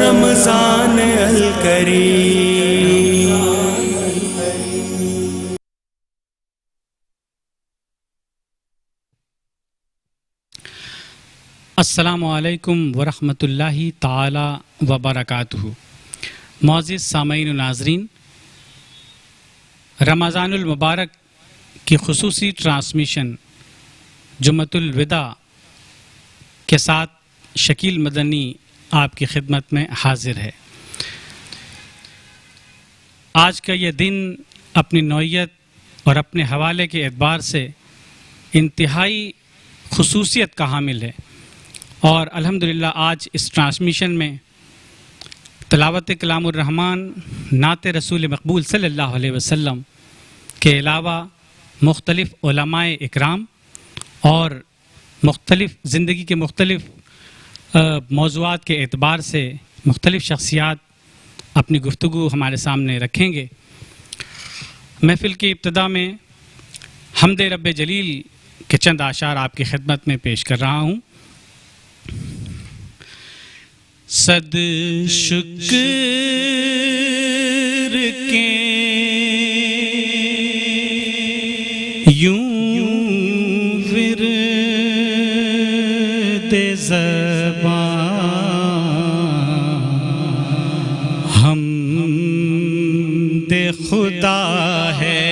رمضان الکریم. السلام علیکم ورحمۃ اللہ تعالی وبرکاتہ. معزز سامعین و ناظرین، رمضان المبارک کی خصوصی ٹرانسمیشن جمعۃ الوداع کے ساتھ شکیل مدنی آپ کی خدمت میں حاضر ہے. آج کا یہ دن اپنی نوعیت اور اپنے حوالے کے اعتبار سے انتہائی خصوصیت کا حامل ہے، اور الحمدللہ آج اس ٹرانسمیشن میں تلاوت کلام الرحمن، نعت رسول مقبول صلی اللہ علیہ وسلم کے علاوہ مختلف علماء اکرام اور مختلف زندگی کے مختلف موضوعات کے اعتبار سے مختلف شخصیات اپنی گفتگو ہمارے سامنے رکھیں گے. محفل کی ابتدا میں حمد رب جلیل کے چند اشعار آپ کی خدمت میں پیش کر رہا ہوں. صد شکر کے یوں ورد زبان حمد خدا ہے.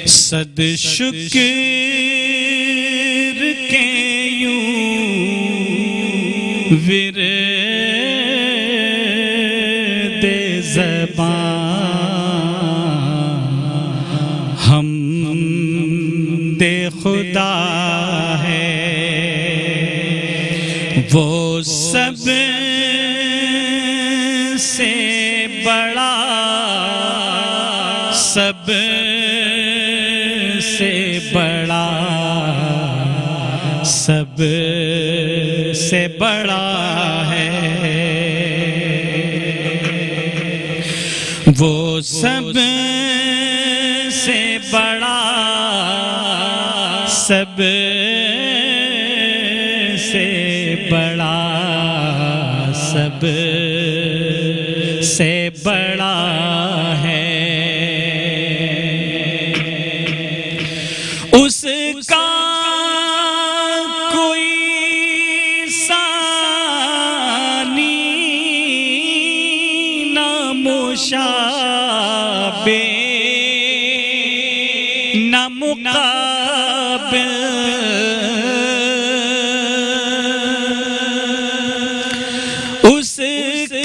صد شکر کے ورد زبان حمد خدا ہے. وہ سب سے بڑا، سب سے بڑا، سب سے بڑا ہے. وہ سب سے بڑا، سب سے بڑا، سب سے بڑا ہے. اس کا مشابہ نہ مقابل، اس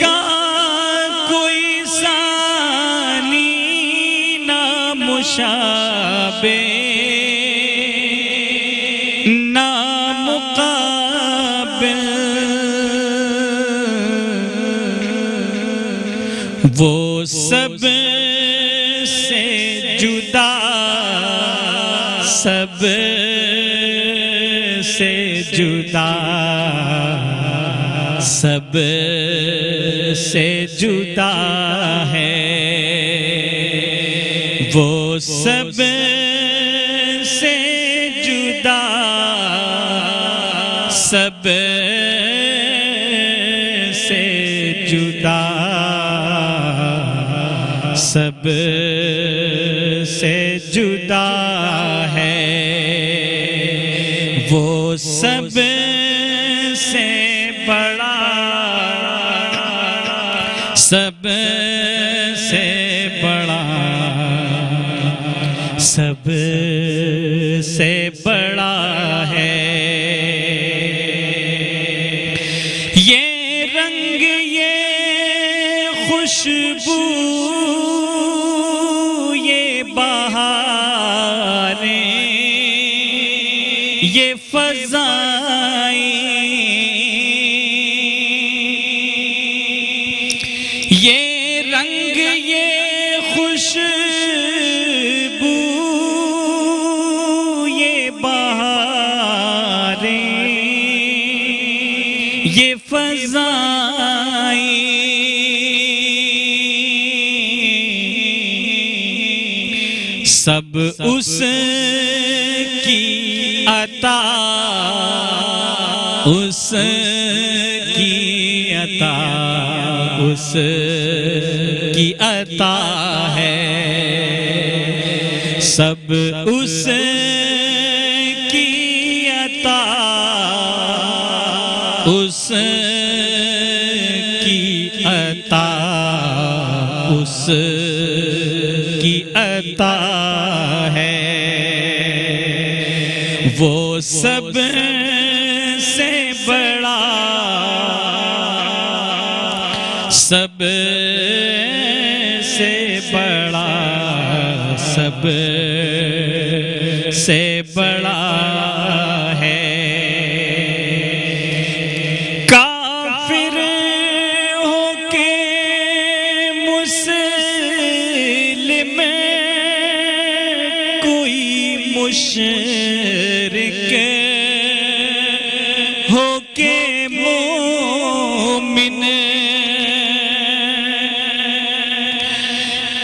کا کوئی ثانی نہ مشابہ نہ مقابل. وہ سب سے جدا، سب سے جدا، سب سے جدا ہے. وہ سب سے جدا، سب سے جدا، سب سے جدا ہے. وہ سب سے بڑا، سب سے بڑا، سب سے بڑا ہے. یہ رنگ، یہ خوشبو، یہ فضائیں، یہ رنگ، یہ خوشبو، یہ بہاریں، یہ فضائیں، سب اس کی عطا اس کی عطا اس کی عطا ہے، سب اس کی عطا اس کی عطا اس کی عطا ہے، وہ سب سے بڑا سب سے بڑا سب سے بڑا ہے، کافر ہو کے مسلم کوئی مشرک ہو کے مومن،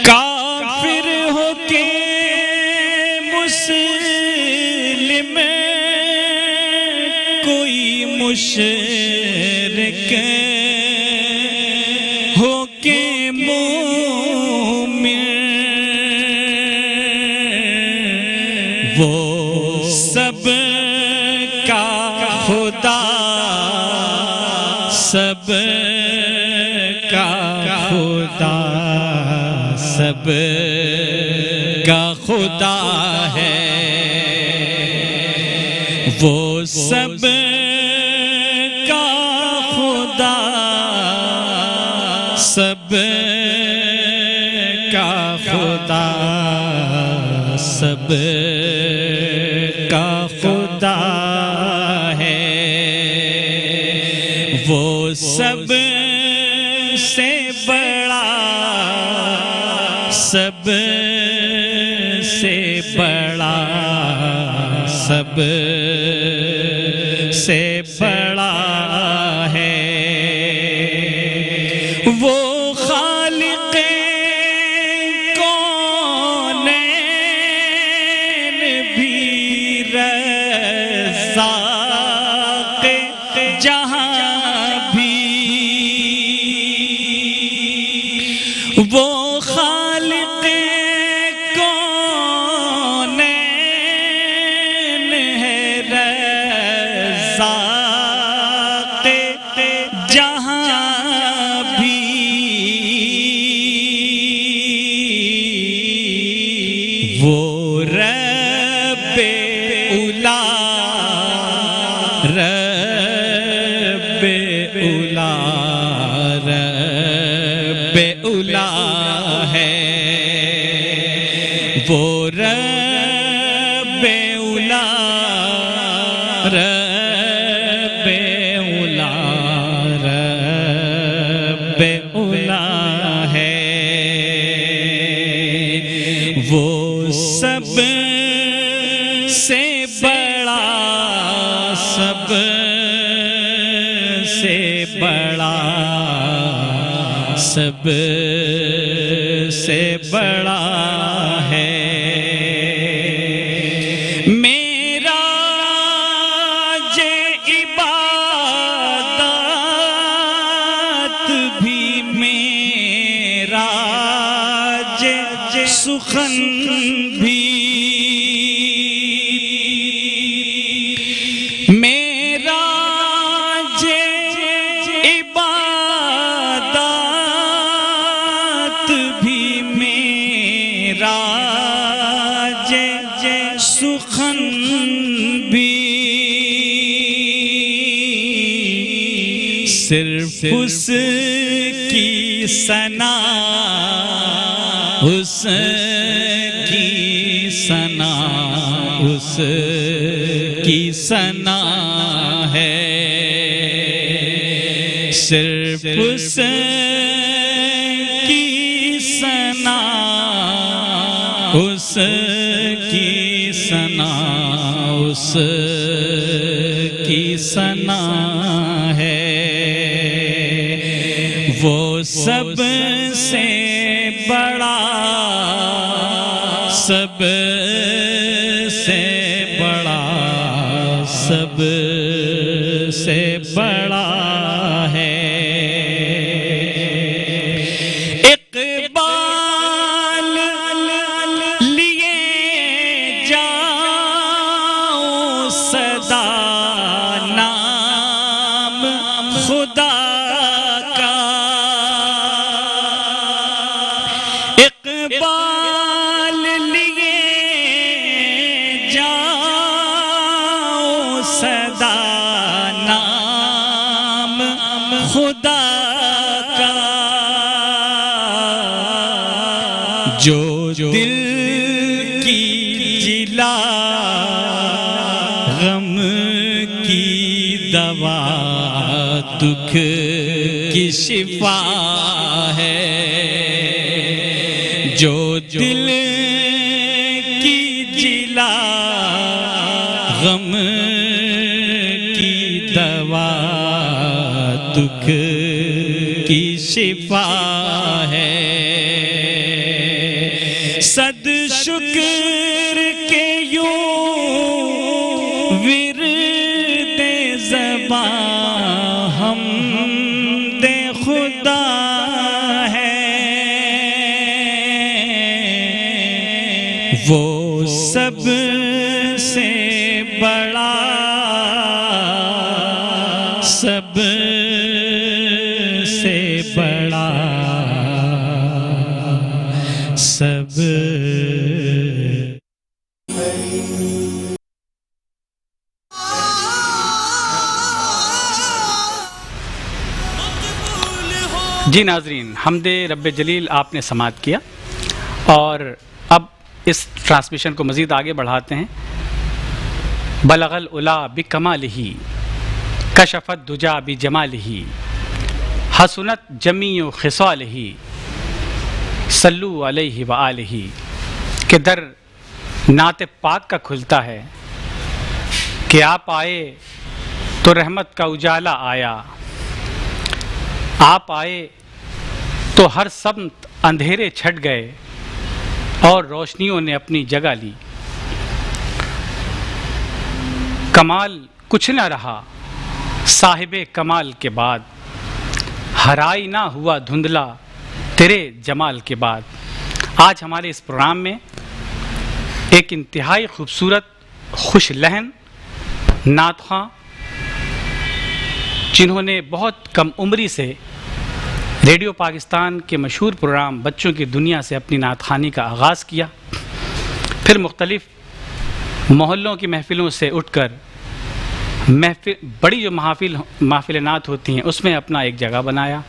کافر ہو کے مسلم کوئی مشرک ہو کے مومن، وہ سب کا خدا سب کا خدا سب کا خدا ہے، وہ سب کا خدا سب کا خدا سب کا خدا ہے، وہ سب سے بڑا سب سے بڑا سب سے بڑا ہے، وہ خالق کونین بھی رزاق جہاں بھی، وہ خالق کونین ہے رزاق جہاں بھی، وہ رب اولا رب اولا رب اولا ہے، وہ رب اولا رب اولا رب اولا ہے، وہ سب سے بڑا سب سے بڑا سب سے بڑا ہے، معراج عبادات بھی معراج سخن بھی، معراج عبادات بھی معراج سخن بھی، صرف اس کی ثنا اس کی ثنا اس کی ثنا ہے، صرف اس کی ثنا اس کی ثنا اس کی ثنا ہے، وہ سب سے بڑا سب سے بڑا سب سے بڑا ہے اقبال لیے جاؤ صدا نام خدا کا اقبال لیے جاؤ صدا نام خدا کا جو دل کی جلا غم کی دوا دکھ کی شفا ہے جو دل کی جلا غم کی دوا دکھ کی شفا ہے صد شکر کے یوں ورد زباں حمد خدا ہے وہ سب سے بڑا سب سے بڑا سب جی ناظرین، حمد رب جلیل آپ نے سماعت کیا، اور اب اس ٹرانسمیشن کو مزید آگے بڑھاتے ہیں۔ بلغ العلا بکمالہ کشف الدجا بجمالہ حسنت جمیع خصالہ صلو علیہ وآلہ کہ در نعت پاک کا کھلتا ہے کہ آپ آئے تو رحمت کا اجالا آیا، آپ آئے تو ہر سمت اندھیرے چھٹ گئے اور روشنیوں نے اپنی جگہ لی، کمال کچھ نہ رہا صاحب کمال کے بعد، ہرائی نہ ہوا دھندلا تیرے جمال کے بعد۔ آج ہمارے اس پروگرام میں ایک انتہائی خوبصورت خوش لہن نعت خواں جنہوں نے بہت کم عمری سے ریڈیو پاکستان کے مشہور پروگرام بچوں کی دنیا سے اپنی نعت خوانی کا آغاز کیا، پھر مختلف محلوں کی محفلوں سے اٹھ کر بڑی جو محافل نعت ہوتی ہیں اس میں اپنا ایک جگہ بنایا،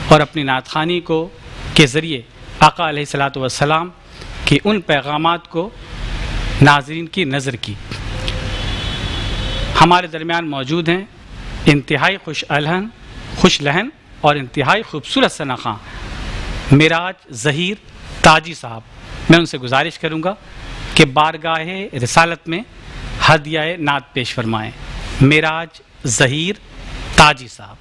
اور اپنی نعت خوانی کو کے ذریعے آقا علیہ الصلاۃ والسلام کے ان پیغامات کو ناظرین کی نظر کی۔ ہمارے درمیان موجود ہیں انتہائی خوش لہن اور انتہائی خوبصورت ثنا خواں معراج ظہیر تاجی صاحب۔ میں ان سے گزارش کروں گا کہ بارگاہ رسالت میں ہدیہ نعت پیش فرمائیں۔ معراج ظہیر تاجی صاحب۔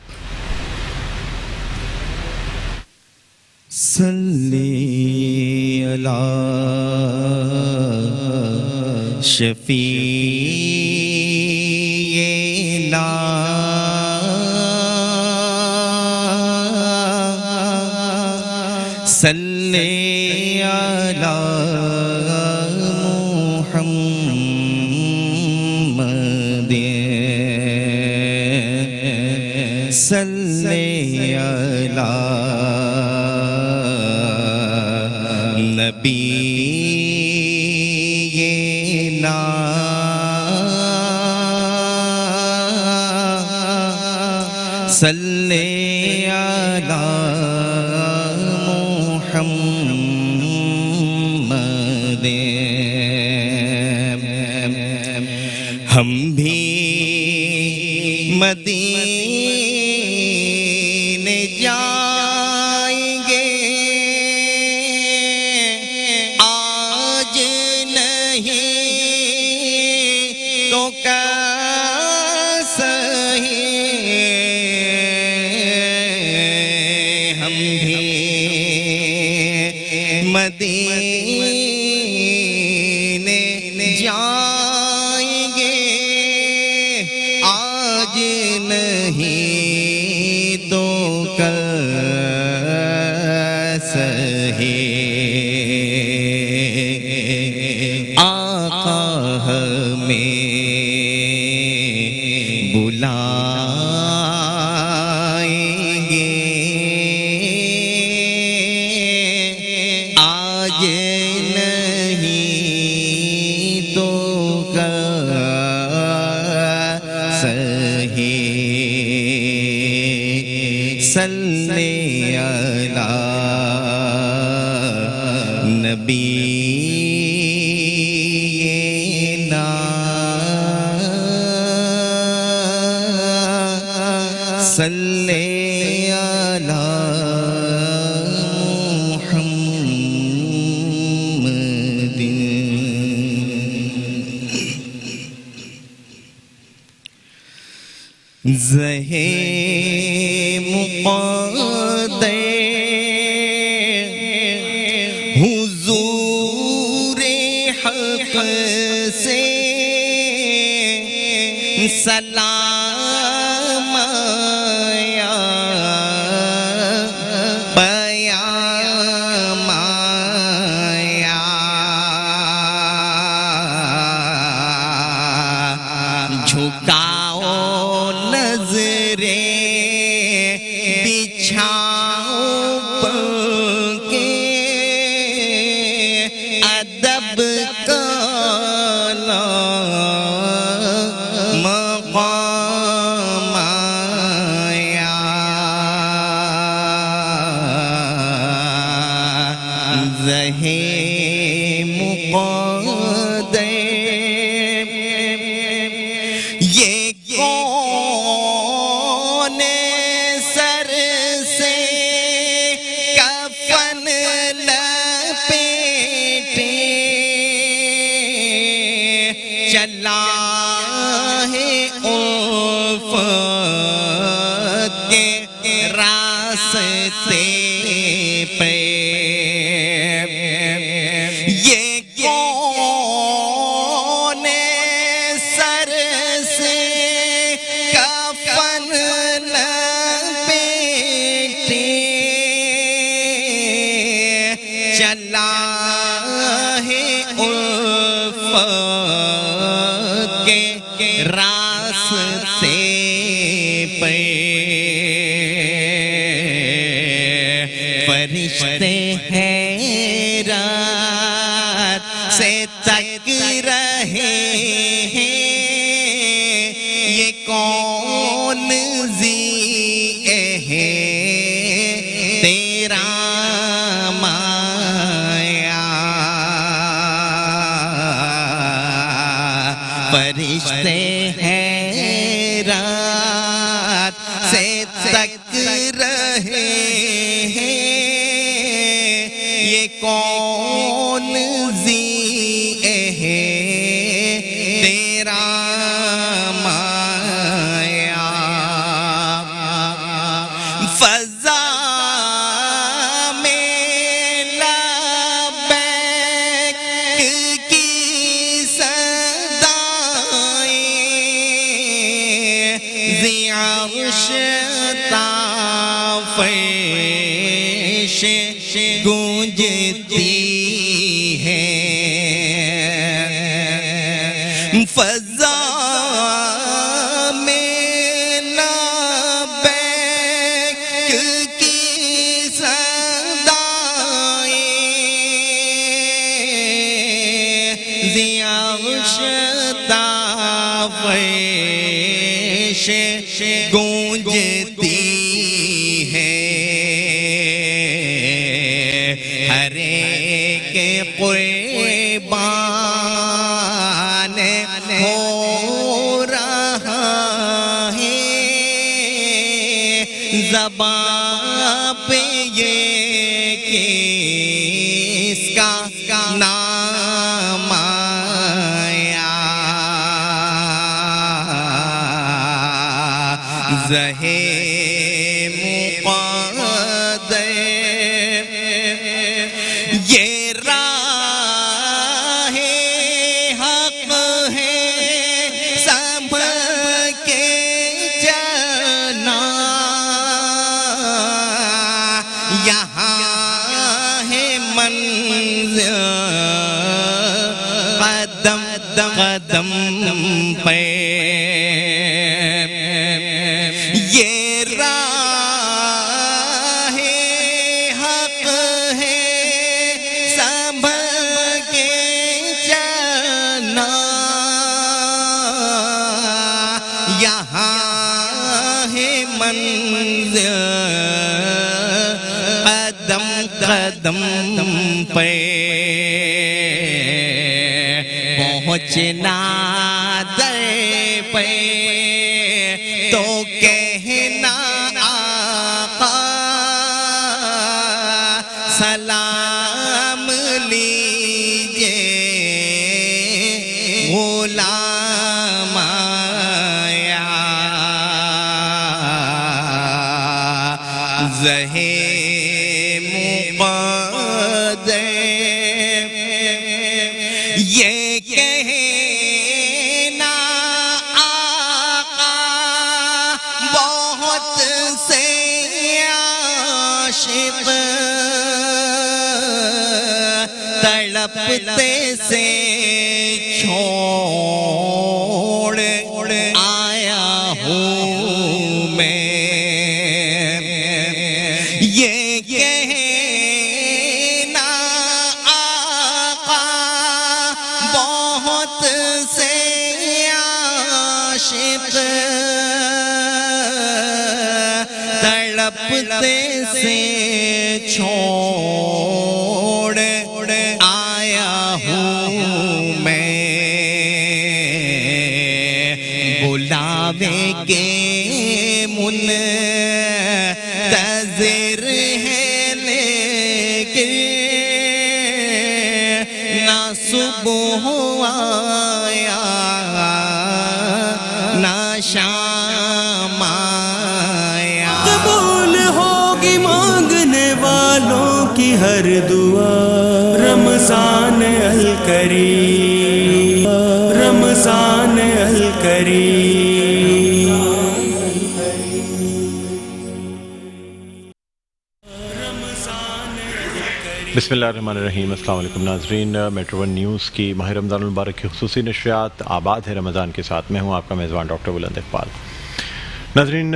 صلی علی شفیعنا صلی علی محمد صلی علی نبینا صلی علی محمد۔ ہم بھی مدینے جائیں گے آج نہیں تو کیسے ہم بھی مدینے جائیں گے آج نہیں تو کیسے آقا ہمیں بلائیں گے آج نہیں تو کیسے صلی علی نبینا صلی علی محمد زہے مقدر حضور حق سے سلام آیا پیام آیا جھکاؤ نظریں بچھاؤ پنکھے ادب کا مقام آیا زہے مقدر یہ کون سر سے کفن لپیٹے چلا ہے الفت کے راستے پہ یہ کون سر سے کفن لپیٹے چلا ہے الفت کے راستے پہ فرشتے حیرت سے تک رہے ہیں یہ کون ذی ہے تیرا مایا فرشتے حیرت سے تک رہے ہیں یہ کون ذی ہے تیرا مایا فضا میں لبیک کی صدائیں ذی عرش طافش گونجتی ہیں فضا میں لبیک کی صدائیں ذی عرش طافش گونجتی ہیں ہر ایک قربان ہو رہا ہے زبان پہ یہ کس کا نام آیا زہے مقدر یہ راہ حق ہے سب کے چل یہ راہ حق ہے سنبھل کے چلنا، یہاں ہے منزل قدم قدم پہ پہنچنا در پہ تو کہنا آقا سلام لیجے غلام آیا، زہے مقدم یہ کہنا آقا بہت سے عاشق تڑپتے سے چھوڑ آیا ہوں میں، یہ کہنا آقا بہت سے عاشق تڑپتے سے چھوڑ آیا ہوں میں، بلاوے کے منتظر ہے لیکن نہ صبح آیا نہ شام آیا، قبول ہوگی مانگنے والوں کی ہر دعا، رمضان الکریم، رمضان الکریم، بسم اللہ الرحمن الرحیم۔ السلام علیکم ناظرین، میٹرو ون نیوز کی ماہ رمضان المبارک کی خصوصی نشریات آباد ہے رمضان کے ساتھ، میں ہوں آپ کا میزبان ڈاکٹر بلند اقبال۔ ناظرین،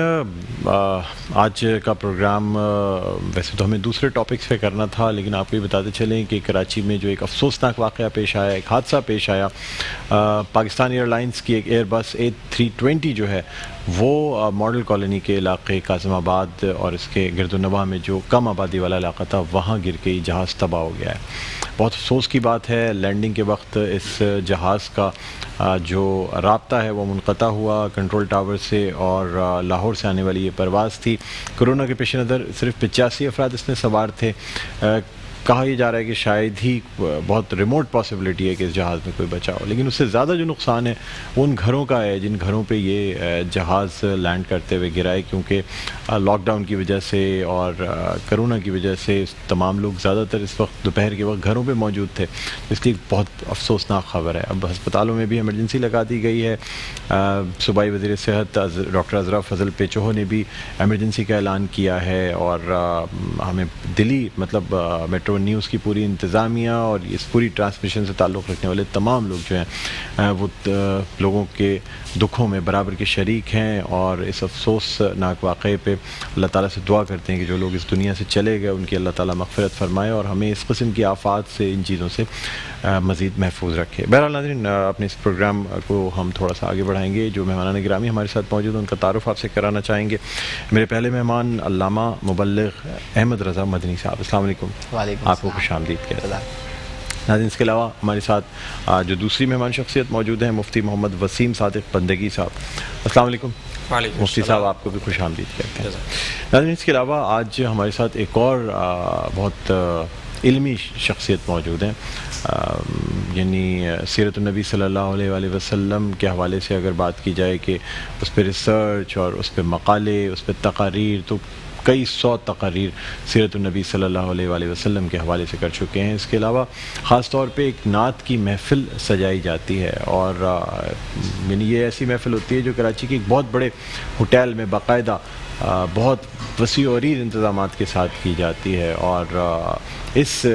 آج کا پروگرام ویسے تو ہمیں دوسرے ٹاپکس پہ کرنا تھا، لیکن آپ کو یہ بتاتے چلیں کہ کراچی میں جو ایک افسوسناک واقعہ پیش آیا، ایک حادثہ پیش آیا، پاکستان ایئر لائنس کی ایک ایئر بس A320 جو ہے وہ ماڈل کالونی کے علاقے قاسم آباد اور اس کے گرد و نواح میں جو کم آبادی والا علاقہ تھا وہاں گر کے جہاز تباہ ہو گیا ہے۔ بہت افسوس کی بات ہے، لینڈنگ کے وقت اس جہاز کا جو رابطہ ہے وہ منقطع ہوا کنٹرول ٹاور سے، اور لاہور سے آنے والی یہ پرواز تھی۔ کورونا کے پیش نظر صرف 85 افراد اس میں سوار تھے۔ کہا یہ جا رہا ہے کہ شاید ہی بہت ریموٹ پاسبلٹی ہے کہ اس جہاز میں کوئی بچا ہو، لیکن اس سے زیادہ جو نقصان ہے وہ ان گھروں کا ہے جن گھروں پہ یہ جہاز لینڈ کرتے ہوئے گرا ہے، کیونکہ لاک ڈاؤن کی وجہ سے اور کرونا کی وجہ سے تمام لوگ زیادہ تر اس وقت دوپہر کے وقت گھروں پہ موجود تھے، اس لیے بہت افسوسناک خبر ہے۔ اب ہسپتالوں میں بھی ایمرجنسی لگا دی گئی ہے۔ صوبائی وزیر صحت ڈاکٹر ازرا فضل پیچوہو نے بھی ایمرجنسی کا اعلان کیا ہے، اور ہمیں دلی میٹرو نیوز کی پوری انتظامیہ اور اس پوری ٹرانسمیشن سے تعلق رکھنے والے تمام لوگ جو ہیں وہ لوگوں کے دکھوں میں برابر کے شریک ہیں، اور اس افسوسناک واقعے پہ اللہ تعالیٰ سے دعا کرتے ہیں کہ جو لوگ اس دنیا سے چلے گئے ان کی اللہ تعالیٰ مغفرت فرمائے اور ہمیں اس قسم کی آفات سے، ان چیزوں سے مزید محفوظ رکھے۔ بہرحال ناظرین، اپنے اس پروگرام کو ہم تھوڑا سا آگے بڑھائیں گے۔ جو مہمانان گرامی ہمارے ساتھ موجود ہیں ان کا تعارف آپ سے کرانا چاہیں گے۔ میرے پہلے مہمان علامہ مبلغ احمد رضا مدنی صاحب، السلام علیکم۔ وعلیکم آپ کو خوش آمدید کہتے ہیں۔ ناظرین، اس کے علاوہ ہمارے ساتھ جو دوسری مہمان شخصیت موجود ہیں مفتی محمد وسیم صادق بندگی صاحب، السلام علیکم۔ مفتی صاحب آپ کو بھی خوش آمدید کہتے ہیں۔ ناظرین، اس کے علاوہ آج ہمارے ساتھ ایک اور بہت علمی شخصیت موجود ہیں، یعنی سیرت النبی صلی اللہ علیہ وآلہ وسلم کے حوالے سے اگر بات کی جائے کہ اس پہ ریسرچ اور اس پہ مقالے، اس پہ تقاریر، تو کئی 100 تقاریر سیرت النبی صلی اللہ علیہ وآلہ وسلم کے حوالے سے کر چکے ہیں۔ اس کے علاوہ خاص طور پہ ایک نعت کی محفل سجائی جاتی ہے، اور یعنی یہ ایسی محفل ہوتی ہے جو کراچی کے ایک بہت بڑے ہوٹل میں باقاعدہ بہت وسیع و عریض انتظامات کے ساتھ کی جاتی ہے، اور اس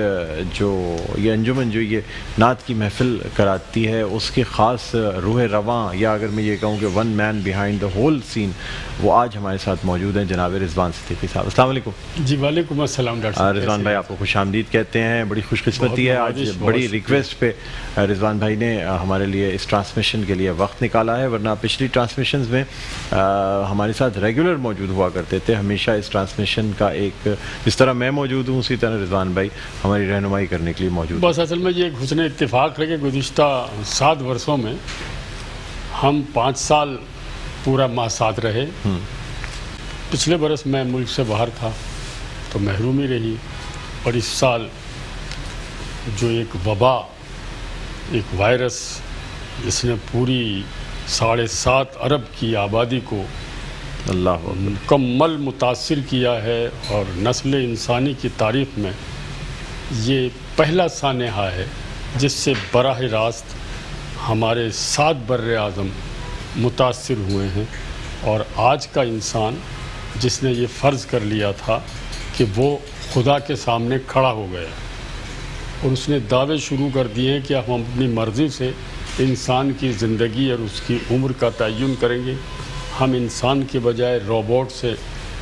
جو یہ انجمن جو یہ نعت کی محفل کراتی ہے اس کے خاص روح رواں، یا اگر میں یہ کہوں کہ one man behind the whole scene, وہ آج ہمارے ساتھ موجود ہیں جناب رضوان صدیقی صاحب۔ السلام علیکم جی وعلیکم السلام ڈاکٹر صاحب۔ رضوان بھائی آپ کو خوش آمدید کہتے ہیں، بڑی خوش قسمتی ہے، آج بڑی ریکویسٹ پہ رضوان بھائی نے ہمارے لیے اس ٹرانسمیشن کے لیے وقت نکالا ہے، ورنہ پچھلی ٹرانسمیشنز میں ہمارے ساتھ ریگولر موجود ہوا کرتے تھے، ہمیشہ اس ٹرانسمیشن کا ایک، جس طرح میں موجود ہوں اسی طرح رضوان بھائی ہماری رہنمائی کرنے کے لیے موجود ہیں۔ بس اصل میں یہ ایک حسن اتفاق ہے کہ گزشتہ 7 برسوں میں ہم 5 سال پورا ماہ ساتھ رہے۔ پچھلے برس میں ملک سے باہر تھا تو محرومی رہی، اور اس سال جو ایک وبا، ایک وائرس جس نے پوری 7.5 ارب کی آبادی کو اللہ مکمل متاثر کیا ہے، اور نسل انسانی کی تاریخ میں یہ پہلا سانحہ ہے جس سے براہ راست ہمارے 7 بر اعظم متاثر ہوئے ہیں، اور آج کا انسان جس نے یہ فرض کر لیا تھا کہ وہ خدا کے سامنے کھڑا ہو گیا، اور اس نے دعوے شروع کر دیے ہیں کہ ہم اپنی مرضی سے انسان کی زندگی اور اس کی عمر کا تعین کریں گے، ہم انسان کے بجائے روبوٹ سے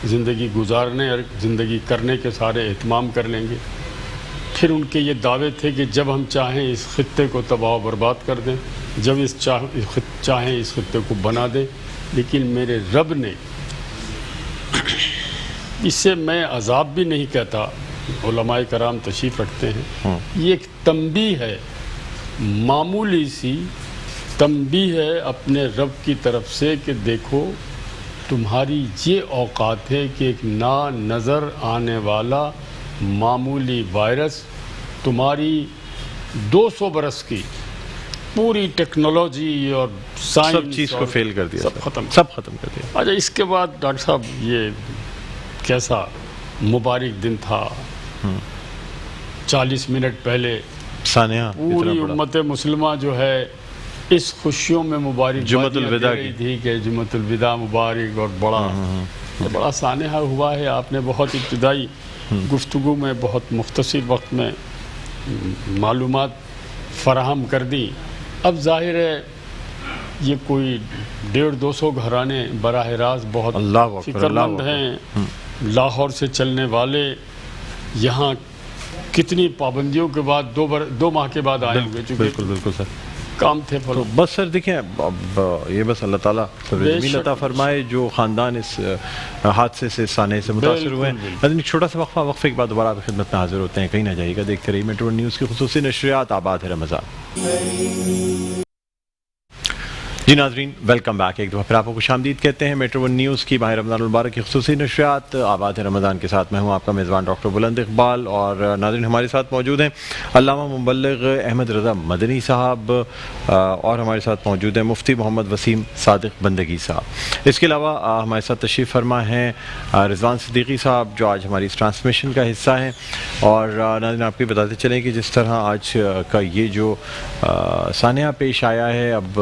زندگی گزارنے اور زندگی کرنے کے سارے اہتمام کر لیں گے۔ پھر ان کے یہ دعوے تھے کہ جب ہم چاہیں اس خطے کو تباہ و برباد کر دیں، جب چاہیں اس خطے کو بنا دیں، لیکن میرے رب نے، اسے میں عذاب بھی نہیں کہتا، علماء کرام تشریف رکھتے ہیں، یہ ایک تنبیہ ہے، معمولی سی تنبیہ ہے اپنے رب کی طرف سے کہ دیکھو تمہاری یہ اوقات ہے کہ ایک نا نظر آنے والا معمولی وائرس تمہاری 200 برس کی پوری ٹیکنالوجی اور سائنس سب چیز کو فیل کر دیا، سب ختم کر دیا۔ اچھا، اس کے بعد ڈاکٹر صاحب یہ کیسا مبارک دن تھا، 40 منٹ پہلے سانحہ پوری امت مسلمہ جو ہے اس خوشیوں میں مبارک جمعۃ الوداع کی تھی کہ جمعۃ الوداع مبارک، اور بڑا سانحہ ہوا ہے۔ آپ نے بہت ابتدائی گفتگو میں بہت مختصر وقت میں معلومات فراہم کر دی۔ اب ظاہر ہے یہ کوئی 150-200 گھرانے براہ راست بہت فکر مند ہیں، لاہور سے چلنے والے یہاں کتنی پابندیوں کے بعد 2 ماہ کے بعد آئے ہوئے، بالکل سر کام تھے۔ تو بس سر دیکھیں، اب یہ بس اللہ تعالیٰ جمیل عطا فرمائے جو خاندان اس حادثے سے، سانحے سے متاثر ہوئے ہیں۔ لیکن ایک چھوٹا سا وقفے کے بعد دوبارہ آپ کی خدمت میں حاضر ہوتے ہیں، کہیں نہ جائیے گا، دیکھتے رہیے میٹرو نیوز کی خصوصی نشریات آباد ہے رمضان۔ جی ناظرین، ویلکم بیک، ایک دفعہ پھر آپ کو خوش آمدید کہتے ہیں میٹرو ون نیوز کی ماہ رمضان المبارک کی خصوصی نشریات آباد ہے رمضان کے ساتھ میں ہوں آپ کا میزبان ڈاکٹر بلند اقبال، اور ناظرین ہمارے ساتھ موجود ہیں علامہ مبلغ احمد رضا مدنی صاحب، اور ہمارے ساتھ موجود ہیں مفتی محمد وسیم صادق بندگی صاحب۔ اس کے علاوہ ہمارے ساتھ تشریف فرما ہیں رضوان صدیقی صاحب جو آج ہماری اس ٹرانسمیشن کا حصہ ہیں، اور ناظرین آپ کو بتاتے چلیں کہ جس طرح آج کا یہ جو سانحہ پیش آیا ہے، اب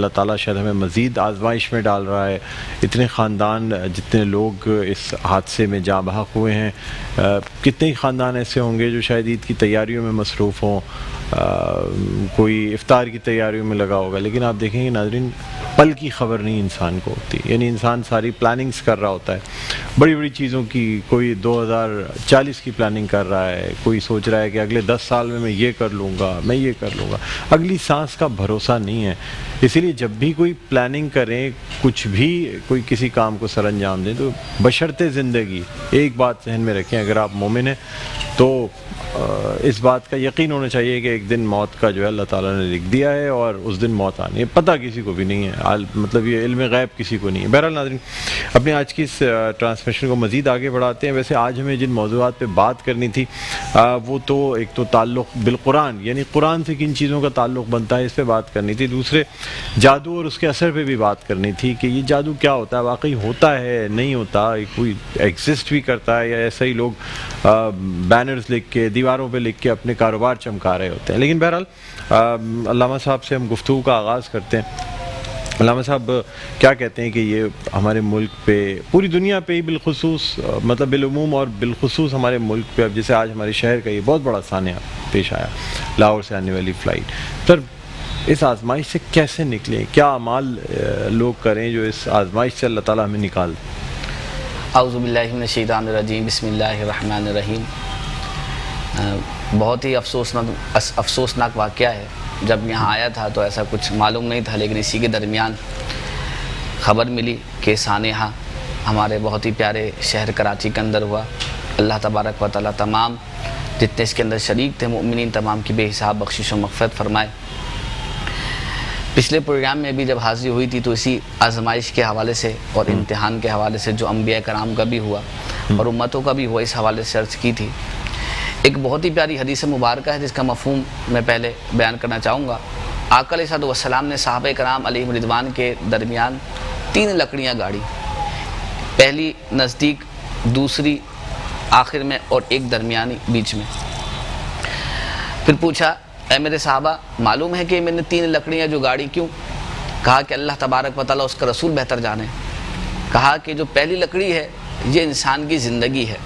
اللہ تعالیٰ شاید ہمیں مزید آزمائش میں ڈال رہا ہے۔ اتنے خاندان، جتنے لوگ اس حادثے میں جاں بحق ہوئے ہیں، کتنے ہی خاندان ایسے ہوں گے جو شاید عید کی تیاریوں میں مصروف ہوں، کوئی افطار کی تیاریوں میں لگا ہوگا، لیکن آپ دیکھیں گے ناظرین پل کی خبر نہیں انسان کو ہوتی، یعنی انسان ساری پلاننگز کر رہا ہوتا ہے بڑی بڑی چیزوں کی، کوئی 2040 کی پلاننگ کر رہا ہے، کوئی سوچ رہا ہے کہ اگلے 10 سال میں یہ کر لوں گا، میں یہ کر لوں گا، اگلی سانس کا بھروسہ نہیں ہے۔ اسی لیے جب بھی کوئی پلاننگ کریں، کچھ بھی کوئی کسی کام کو سر انجام دیں، تو بشرط زندگی ایک بات ذہن میں رکھیں، اگر آپ مومن ہیں تو اس بات کا یقین ہونا چاہیے کہ ایک دن موت کا جو ہے اللہ تعالیٰ نے لکھ دیا ہے، اور اس دن موت آنی ہے، پتہ کسی کو بھی نہیں ہے، مطلب یہ علم غیب کسی کو نہیں ہے۔ بہرحال ناظرین، اپنے آج کی اس ٹرانسمیشن کو مزید آگے بڑھاتے ہیں۔ ویسے آج ہمیں جن موضوعات پہ بات کرنی تھی وہ تو ایک تو تعلق بالقرآن، یعنی قرآن سے کن چیزوں کا تعلق بنتا ہے، اس پہ بات کرنی تھی۔ دوسرے جادو اور اس کے اثر پہ بھی بات کرنی تھی کہ یہ جادو کیا ہوتا ہے، واقعی ہوتا ہے نہیں ہوتا، کوئی ایگزسٹ بھی کرتا ہے، یا ایسا ہی لوگ بینرز لکھ کے، دیواروں پہ لکھ کے اپنے کاروبار چمکا رہے ہوتے ہیں۔ لیکن بہرحال علامہ صاحب سے ہم گفتگو کا آغاز کرتے ہیں۔ علامہ صاحب کیا کہتے ہیں کہ یہ ہمارے ملک پہ, پوری دنیا پہ ہی بالخصوص, مطلب بالعموم اور بالخصوص ہمارے ملک پہ, اب جیسے آج ہمارے شہر کا یہ بہت بڑا سانحہ پیش آیا, لاہور سے آنے والی فلائٹ, سر اس آزمائش سے کیسے نکلیں, کیا اعمال لوگ کریں جو اس آزمائش سے اللہ تعالیٰ ہمیں نکال دیں؟ اعوذ باللہ من الشیطان الرجیم, بسم اللہ الرحمن الرحیم. بہت ہی افسوسناک واقعہ ہے. جب یہاں آیا تھا تو ایسا کچھ معلوم نہیں تھا, لیکن اسی کے درمیان خبر ملی کہ سانحہ ہمارے بہت ہی پیارے شہر کراچی کے اندر ہوا. اللہ تبارک و تعالیٰ تمام جتنے اس کے اندر شریک تھے مومنین تمام کی بے حساب بخشش و مغفرت فرمائے. پچھلے پروگرام میں بھی جب حاضری ہوئی تھی تو اسی آزمائش کے حوالے سے اور امتحان کے حوالے سے جو انبیاء کرام کا بھی ہوا اور امتوں کا بھی ہوا, اس حوالے سے عرض کی تھی. ایک بہت ہی پیاری حدیث مبارکہ ہے جس کا مفہوم میں پہلے بیان کرنا چاہوں گا. آقا علیہ السلام نے صحابہ کرام علیہم رضوان کے درمیان 3 لکڑیاں گاڑی, پہلی نزدیک, دوسری آخر میں اور ایک درمیانی بیچ میں. پھر پوچھا اے میرے صحابہ معلوم ہے کہ میں نے 3 لکڑیاں جو گاڑی کیوں؟ کہا کہ اللہ تبارک و تعالیٰ اس کا رسول بہتر جانے. کہا کہ جو پہلی لکڑی ہے یہ انسان کی زندگی ہے,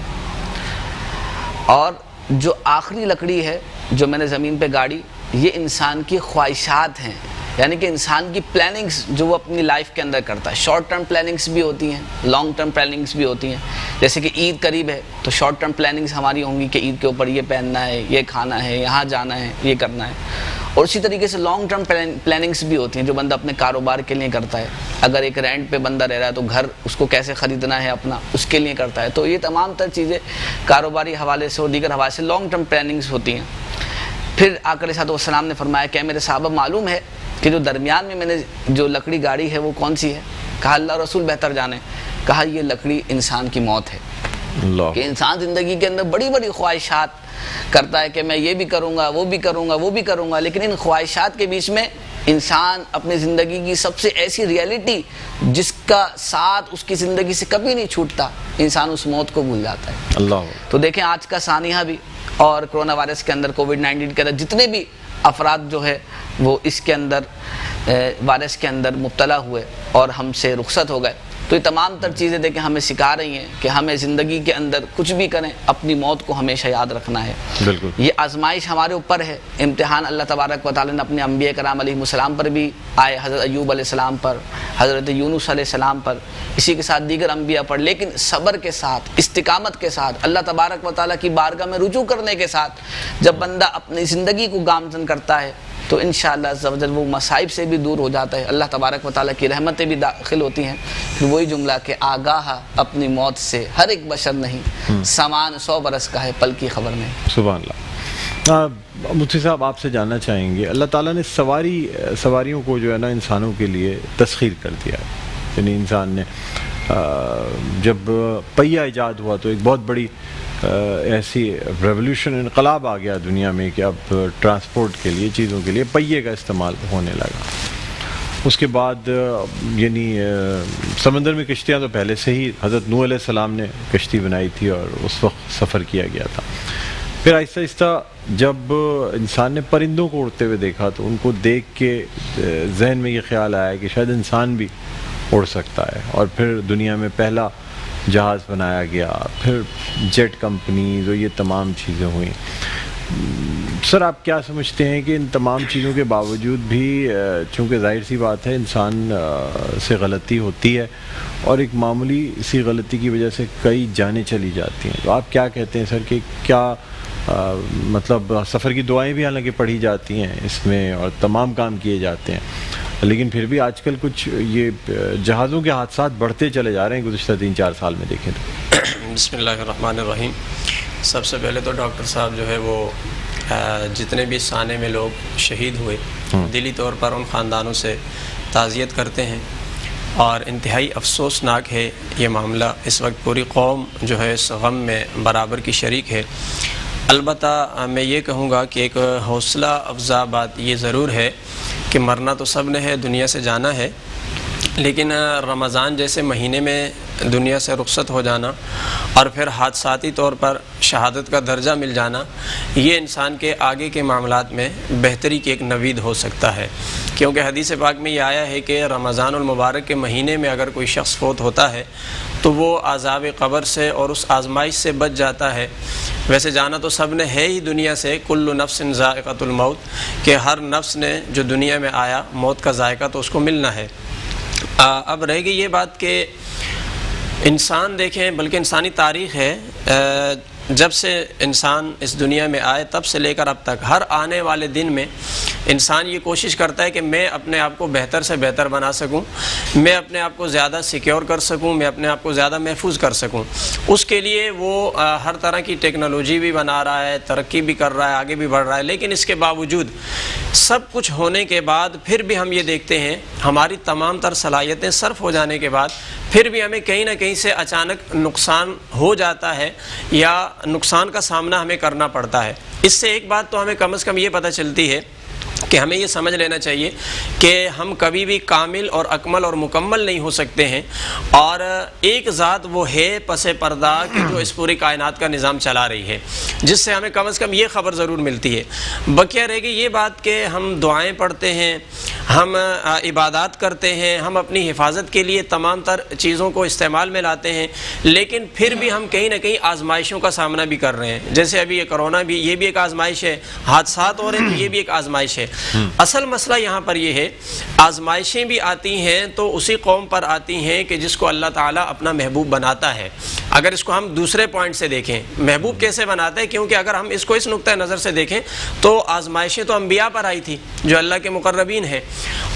اور جو آخری لکڑی ہے جو میں نے زمین پہ گاڑی یہ انسان کی خواہشات ہیں, یعنی کہ انسان کی پلاننگز جو وہ اپنی لائف کے اندر کرتا ہے. شارٹ ٹرم پلاننگز بھی ہوتی ہیں, لانگ ٹرم پلاننگز بھی ہوتی ہیں. جیسے کہ عید قریب ہے تو شارٹ ٹرم پلاننگز ہماری ہوں گی کہ عید کے اوپر یہ پہننا ہے, یہ کھانا ہے, یہاں جانا ہے, یہ کرنا ہے. اور اسی طریقے سے لانگ ٹرم پلاننگز بھی ہوتی ہیں جو بندہ اپنے کاروبار کے لیے کرتا ہے. اگر ایک رینٹ پہ بندہ رہ رہا ہے تو گھر اس کو کیسے خریدنا ہے اپنا, اس کے لیے کرتا ہے. تو یہ تمام تر چیزیں کاروباری حوالے سے اور دیگر حوالے سے لانگ ٹرم پلاننگز ہوتی ہیں. پھر آقا علیہ السلام نے فرمایا کہ میرے صحابہ معلوم ہے کہ جو درمیان میں نے جو لکڑی گاڑی ہے وہ کون سی ہے؟ کہا اللہ رسول بہتر جانے. کہا یہ لکڑی انسان کی موت ہے. کہ انسان زندگی کے اندر بڑی بڑی خواہشات کرتا ہے کہ میں یہ بھی کروں گا, وہ بھی کروں گا, وہ بھی کروں گا, لیکن ان خواہشات کے بیچ میں انسان اپنی زندگی کی سب سے ایسی ریئلٹی جس کا ساتھ اس کی زندگی سے کبھی نہیں چھوٹتا, انسان اس موت کو بھول جاتا ہے. اللہ. تو دیکھیں آج کا سانحہ بھی اور کرونا وائرس کے اندر, کووڈ-19 کے اندر جتنے بھی افراد جو ہے وہ اس کے اندر وائرس کے اندر مبتلا ہوئے اور ہم سے رخصت ہو گئے, تو یہ تمام تر چیزیں دیکھیں ہمیں سکھا رہی ہیں کہ ہمیں زندگی کے اندر کچھ بھی کریں اپنی موت کو ہمیشہ یاد رکھنا ہے. بالکل. یہ آزمائش ہمارے اوپر ہے, امتحان اللہ تبارک و تعالیٰ نے اپنے انبیاء کرام علیہ السلام پر بھی آئے, حضرت ایوب علیہ السلام پر, حضرت یونس علیہ السلام پر, اسی کے ساتھ دیگر انبیاء پر, لیکن صبر کے ساتھ, استقامت کے ساتھ, اللہ تبارک و تعالیٰ کی بارگاہ میں رجوع کرنے کے ساتھ جب بندہ اپنی زندگی کو گامزن کرتا ہے تو انشاءاللہ عز و جل وہ مصائب سے بھی دور ہو جاتا ہے, اللہ تبارک و تعالیٰ کی رحمتیں بھی داخل ہوتی ہیں. پھر وہی جملہ کہ آگاہ اپنی موت سے ہر ایک بشر نہیں, سامان 100 برس کا ہے پل کی خبر نہیں. سبحان اللہ. مفتی صاحب آپ سے جاننا چاہیں گے, اللہ تعالیٰ نے سواریوں کو جو ہے نا انسانوں کے لیے تسخیر کر دیا ہے. یعنی انسان نے جب پہیہ ایجاد ہوا تو ایک بہت بڑی ایسی ریولوشن, انقلاب آ گیا دنیا میں کہ اب ٹرانسپورٹ کے لیے, چیزوں کے لیے پہیے کا استعمال ہونے لگا. اس کے بعد یعنی سمندر میں کشتیاں تو پہلے سے ہی, حضرت نوح علیہ السلام نے کشتی بنائی تھی اور اس وقت سفر کیا گیا تھا. پھر آہستہ آہستہ جب انسان نے پرندوں کو اڑتے ہوئے دیکھا تو ان کو دیکھ کے ذہن میں یہ خیال آیا کہ شاید انسان بھی اڑ سکتا ہے, اور پھر دنیا میں پہلا جہاز بنایا گیا, پھر جیٹ کمپنیز اور یہ تمام چیزیں ہوئیں. سر آپ کیا سمجھتے ہیں کہ ان تمام چیزوں کے باوجود بھی, چونکہ ظاہر سی بات ہے انسان سے غلطی ہوتی ہے اور ایک معمولی سی غلطی کی وجہ سے کئی جانیں چلی جاتی ہیں, تو آپ کیا کہتے ہیں سر کہ کیا مطلب سفر کی دعائیں بھی حالانکہ پڑھی جاتی ہیں اس میں اور تمام کام کیے جاتے ہیں, لیکن پھر بھی آج کل کچھ یہ جہازوں کے حادثات بڑھتے چلے جا رہے ہیں گزشتہ 3-4 سال میں دیکھیں تو؟ بسم اللہ الرحمن الرحیم. سب سے پہلے تو ڈاکٹر صاحب جو ہے وہ جتنے بھی سانحے میں لوگ شہید ہوئے دلی طور پر ان خاندانوں سے تعزیت کرتے ہیں, اور انتہائی افسوسناک ہے یہ معاملہ. اس وقت پوری قوم جو ہے اس غم میں برابر کی شریک ہے. البتہ میں یہ کہوں گا کہ ایک حوصلہ افزا بات یہ ضرور ہے کہ مرنا تو سب نے ہے, دنیا سے جانا ہے, لیکن رمضان جیسے مہینے میں دنیا سے رخصت ہو جانا اور پھر حادثاتی طور پر شہادت کا درجہ مل جانا، یہ انسان کے آگے کے معاملات میں بہتری کی ایک نوید ہو سکتا ہے، کیونکہ حدیث پاک میں یہ آیا ہے کہ رمضان المبارک کے مہینے میں اگر کوئی شخص فوت ہوتا ہے تو وہ عذاب قبر سے اور اس آزمائش سے بچ جاتا ہے۔ ویسے جانا تو سب نے ہے ہی دنیا سے، کل نفس ذائقۃ الموت، کہ ہر نفس نے جو دنیا میں آیا موت کا ذائقہ تو اس کو ملنا ہے۔ اب رہ گئی یہ بات کہ انسان دیکھیں، بلکہ انسانی تاریخ ہے، جب سے انسان اس دنیا میں آئے تب سے لے کر اب تک ہر آنے والے دن میں انسان یہ کوشش کرتا ہے کہ میں اپنے آپ کو بہتر سے بہتر بنا سکوں، میں اپنے آپ کو زیادہ سیکیور کر سکوں، میں اپنے آپ کو زیادہ محفوظ کر سکوں۔ اس کے لیے وہ ہر طرح کی ٹیکنالوجی بھی بنا رہا ہے، ترقی بھی کر رہا ہے، آگے بھی بڑھ رہا ہے، لیکن اس کے باوجود سب کچھ ہونے کے بعد پھر بھی ہم یہ دیکھتے ہیں ہماری تمام تر صلاحیتیں صرف ہو جانے کے بعد پھر بھی ہمیں کہیں نہ کہیں سے اچانک نقصان ہو جاتا ہے یا نقصان کا سامنا ہمیں کرنا پڑتا ہے۔ اس سے ایک بات تو ہمیں کم از کم یہ پتہ چلتی ہے کہ ہمیں یہ سمجھ لینا چاہیے کہ ہم کبھی بھی کامل اور اکمل اور مکمل نہیں ہو سکتے ہیں، اور ایک ذات وہ ہے پس پردہ کہ جو اس پوری کائنات کا نظام چلا رہی ہے، جس سے ہمیں کم از کم یہ خبر ضرور ملتی ہے۔ بقیہ رہ گئی یہ بات کہ ہم دعائیں پڑھتے ہیں، ہم عبادات کرتے ہیں، ہم اپنی حفاظت کے لیے تمام تر چیزوں کو استعمال میں لاتے ہیں، لیکن پھر بھی ہم کہیں نہ کہیں آزمائشوں کا سامنا بھی کر رہے ہیں۔ جیسے ابھی یہ کرونا بھی، یہ بھی ایک آزمائش ہے، حادثات ہو رہے ہیں تو یہ بھی ایک آزمائش ہے۔ اصل مسئلہ یہاں پر یہ ہے، آزمائشیں بھی آتی ہیں تو اسی قوم پر آتی ہیں کہ جس کو اللہ تعالیٰ اپنا محبوب بناتا ہے۔ اگر اس کو ہم دوسرے پوائنٹ سے دیکھیں، محبوب کیسے بناتا ہے، کیونکہ اگر ہم اس کو اس نقطۂ نظر سے دیکھیں تو آزمائشیں تو انبیاء پر آئی تھی جو اللہ کے مقربین ہیں،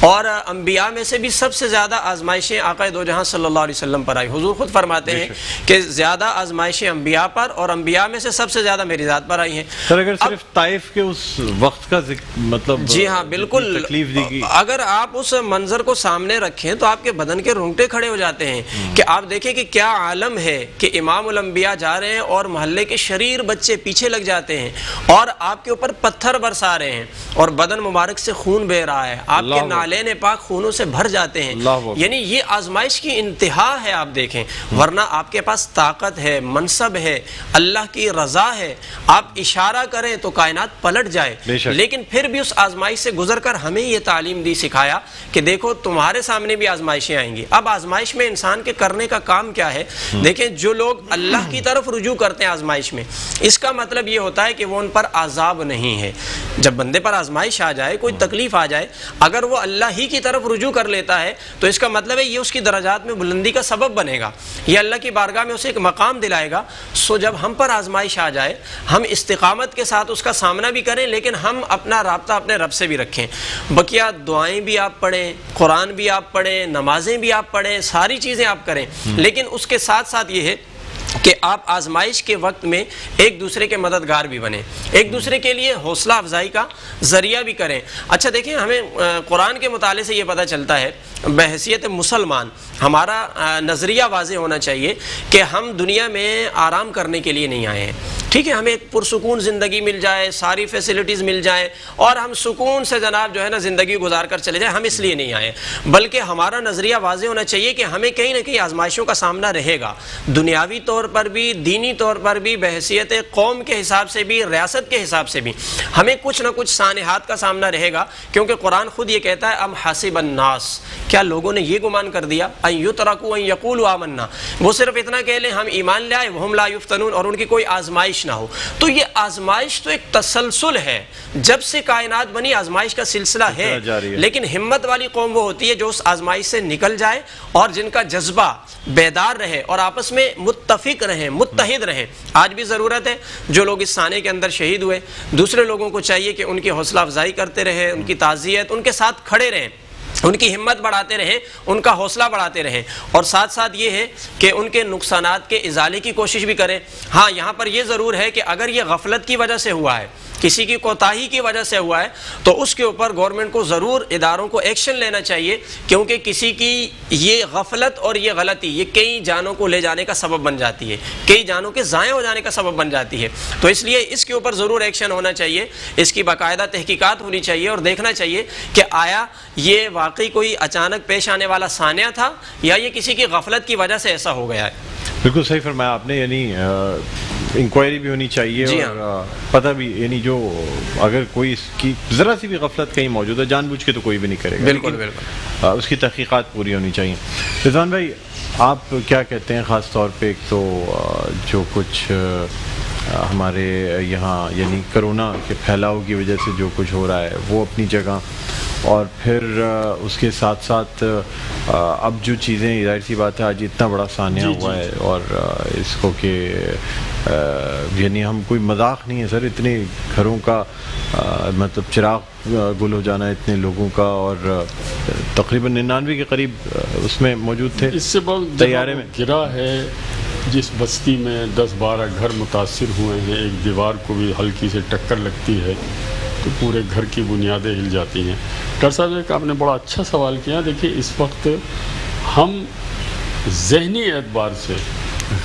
اور انبیاء میں سے بھی سب سے زیادہ آزمائشیں آقا دو جہاں صلی اللہ علیہ وسلم پر آئی۔ حضور خود فرماتے ہیں کہ زیادہ آزمائشیں انبیاء پر، اور انبیاء میں سے سب سے زیادہ میری ذات پر آئی ہیں۔ سر اگر صرف طائف کے اس وقت کا مطلب جی ہاں بالکل، تکلیف دی گئی، اگر آپ اس منظر کو سامنے رکھیں تو آپ کے بدن کے رونگٹے کھڑے ہو جاتے ہیں کہ آپ دیکھیں کہ کیا عالم ہے کہ امام الانبیاء جا رہے ہیں اور محلے کے شریر بچے پیچھے لگ جاتے ہیں اور آپ کے اوپر پتھر برسا رہے ہیں اور بدن مبارک سے خون بہ رہا ہے، آپ کے نالین پاک خونوں سے بھر جاتے ہیں، یعنی یہ آزمائش کی انتہا ہے۔ آپ دیکھیں، ورنہ آپ کے پاس طاقت ہے، منصب ہے، اللہ کی رضا ہے، آپ اشارہ کریں تو کائنات پلٹ جائے، لیکن پھر بھی اس آزمائش سے گزر کر ہمیں یہ تعلیم دی، سکھایا کہ دیکھو تمہارے سامنے بھی آزمائشیں آئیں گی۔ اب آزمائش میں انسان کے کرنے کا کام کیا ہے؟ دیکھیں، جو لوگ اللہ کی طرف رجوع کرتے ہیں آزمائش میں، اس کا مطلب یہ ہوتا ہے کہ وہ ان پر عذاب نہیں ہے۔ جب بندے پر آزمائش آ جائے، کوئی تکلیف آ جائے، اگر وہ اللہ ہی کی طرف رجوع کر لیتا ہے تو اس کا مطلب ہے یہ اس کی درجات میں بلندی کا سبب بنے گا، یہ اللہ کی بارگاہ میں اسے ایک مقام دلائے گا۔ سو جب ہم پر آزمائش آ جائے، ہم استقامت کے ساتھ اس کا سامنا بھی کریں، لیکن ہم اپنا رابطہ اپنے رب سے بھی رکھیں۔ بقیہ دعائیں بھی آپ پڑھیں، قرآن بھی آپ پڑھیں، نمازیں بھی آپ پڑھیں، ساری چیزیں آپ کریں، لیکن اس کے ساتھ ساتھ یہ ہے کہ آپ آزمائش کے وقت میں ایک دوسرے کے مددگار بھی بنیں، ایک دوسرے کے لیے حوصلہ افزائی کا ذریعہ بھی کریں۔ اچھا دیکھیں، ہمیں قرآن کے مطالعے سے یہ پتہ چلتا ہے، بحیثیت مسلمان ہمارا نظریہ واضح ہونا چاہیے کہ ہم دنیا میں آرام کرنے کے لیے نہیں آئے ہیں۔ ٹھیک ہے، ہمیں ایک پرسکون زندگی مل جائے، ساری فیسلٹیز مل جائیں اور ہم سکون سے جناب جو ہے نا زندگی گزار کر چلے جائیں، ہم اس لیے نہیں آئے، بلکہ ہمارا نظریہ واضح ہونا چاہیے کہ ہمیں کہیں نہ کہیں آزمائشوں کا سامنا رہے گا، دنیاوی طور پر بھی، دینی طور پر بھی، بحیثیت قوم کے حساب سے بھی، ریاست کے حساب سے بھی ہمیں کچھ نہ کچھ سانحات کا سامنا رہے گا، کیونکہ قرآن خود یہ کہتا ہے ام حسب الناس، کیا لوگوں نے یہ گمان کر دیا ان یترکوا ان یقولوا آمنا، وہ صرف اتنا کہہ لیں ہم ایمان لے آئے، وہم لا یفتنون، اور ان کی کوئی آزمائش نہ ہو۔ تو یہ آزمائش تو ایک تسلسل ہے، جب سے کائنات بنی آزمائش کا سلسلہ ہے، لیکن ہمت والی قوم وہ ہوتی ہے جو اس آزمائش سے نکل جائے اور جن کا جذبہ بیدار رہے اور آپس میں متفق رہیں، متحد رہیں۔ آج بھی ضرورت ہے، جو لوگ اس سانے کے اندر شہید ہوئے، دوسرے لوگوں کو چاہیے کہ ان کی حوصلہ افزائی کرتے رہیں، ان کی تعزیت، ان کے ساتھ کھڑے رہیں، ان کی ہمت بڑھاتے رہیں، ان کا حوصلہ بڑھاتے رہیں، اور ساتھ ساتھ یہ ہے کہ ان کے نقصانات کے ازالے کی کوشش بھی کریں۔ ہاں، یہاں پر یہ ضرور ہے کہ اگر یہ غفلت کی وجہ سے ہوا ہے، کسی کی کوتاہی کی وجہ سے ہوا ہے تو اس کے اوپر گورنمنٹ کو ضرور اداروں کو ایکشن لینا چاہیے، کیونکہ کسی کی یہ غفلت اور یہ غلطی یہ کئی جانوں کو لے جانے کا سبب بن جاتی ہے، کئی جانوں کے ضائع ہو جانے کا سبب بن جاتی ہے. تو اس لیے اس کے اوپر ضرور ایکشن ہونا چاہیے، اس کی باقاعدہ تحقیقات ہونی چاہیے اور دیکھنا چاہیے کہ آیا یہ واقعی کوئی اچانک پیش آنے والا سانحہ تھا یا یہ کسی کی غفلت کی وجہ سے ایسا ہو گیا ہے. بالکل صحیح فرمایا آپ نے، یعنی انکوائری بھی ہونی چاہیے جی اور پتہ بھی، یعنی جو اگر کوئی اس کی ذرا سی بھی غفلت کہیں موجود ہے جان بوجھ کے تو کوئی بھی نہیں کرے گا، بالکل لیکن بالکل اس کی تحقیقات پوری ہونی چاہیے. رضوان بھائی آپ کیا کہتے ہیں، خاص طور پہ ایک تو جو کچھ ہمارے یہاں یعنی کرونا کے پھیلاؤ کی وجہ سے جو کچھ ہو رہا ہے وہ اپنی جگہ، اور پھر اس کے ساتھ ساتھ اب جو چیزیں، ظاہر سی بات ہے آج اتنا بڑا سانحہ ہوا ہے اور اس کو کہ یعنی ہم کوئی مذاق نہیں ہے سر، اتنے گھروں کا مطلب چراغ گل ہو جانا اتنے لوگوں کا، اور تقریباً 99 کے قریب اس میں موجود تھے اس سے بہت طیارے میں. گرا ہے جس بستی میں 10-12 گھر متاثر ہوئے ہیں، ایک دیوار کو بھی ہلکی سے ٹکر لگتی ہے تو پورے گھر کی بنیادیں ہل جاتی ہیں. ڈاکٹر صاحب ایک آپ نے بڑا اچھا سوال کیا. دیکھیے اس وقت ہم ذہنی اعتبار سے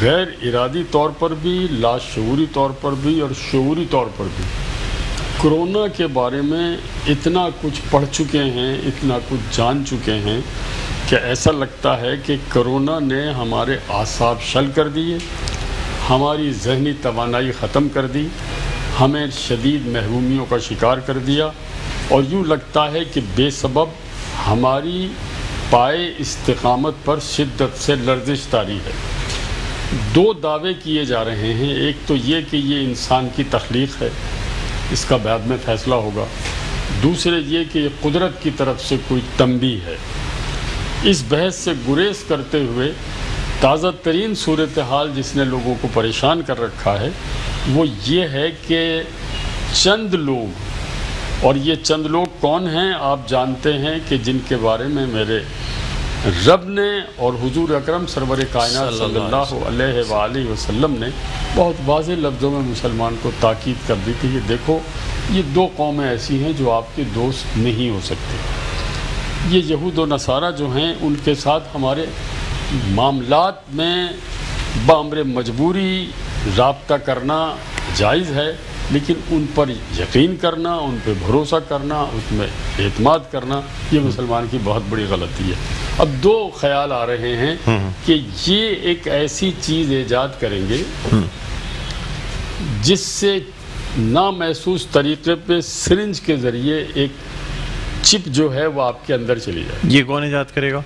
غیر ارادی طور پر بھی، لاشعوری طور پر بھی اور شعوری طور پر بھی کرونا کے بارے میں اتنا کچھ پڑھ چکے ہیں، اتنا کچھ جان چکے ہیں کہ ایسا لگتا ہے کہ کرونا نے ہمارے اعصاب شل کر دیے، ہماری ذہنی توانائی ختم کر دی، ہمیں شدید محرومیوں کا شکار کر دیا، اور یوں لگتا ہے کہ بے سبب ہماری پائے استقامت پر شدت سے لرزش طاری ہے. 2 دعوے کیے جا رہے ہیں. ایک تو یہ کہ یہ انسان کی تخلیق ہے، اس کا بعد میں فیصلہ ہوگا. دوسرے یہ کہ یہ قدرت کی طرف سے کوئی تنبیہ ہے. اس بحث سے گریز کرتے ہوئے تازہ ترین صورتحال جس نے لوگوں کو پریشان کر رکھا ہے وہ یہ ہے کہ چند لوگ، اور یہ چند لوگ کون ہیں آپ جانتے ہیں کہ جن کے بارے میں میرے رب نے اور حضور اکرم سرور کائنات صلی اللہ علیہ وآلہ وسلم نے بہت واضح لفظوں میں مسلمان کو تاکید کر دی کہ یہ دیکھو یہ 2 قومیں ایسی ہیں جو آپ کے دوست نہیں ہو سکتے. یہ یہود و نصارہ جو ہیں ان کے ساتھ ہمارے معاملات میں بامر مجبوری رابطہ کرنا جائز ہے، لیکن ان پر یقین کرنا، ان پہ بھروسہ کرنا، اس میں اعتماد کرنا یہ مسلمان کی بہت بڑی غلطی ہے. اب 2 خیال آ رہے ہیں کہ یہ ایک ایسی چیز ایجاد کریں گے جس سے نامحسوس طریقے پہ سرنج کے ذریعے ایک چپ جو ہے وہ آپ کے اندر چلی جائے. یہ کون ایجاد کرے گا؟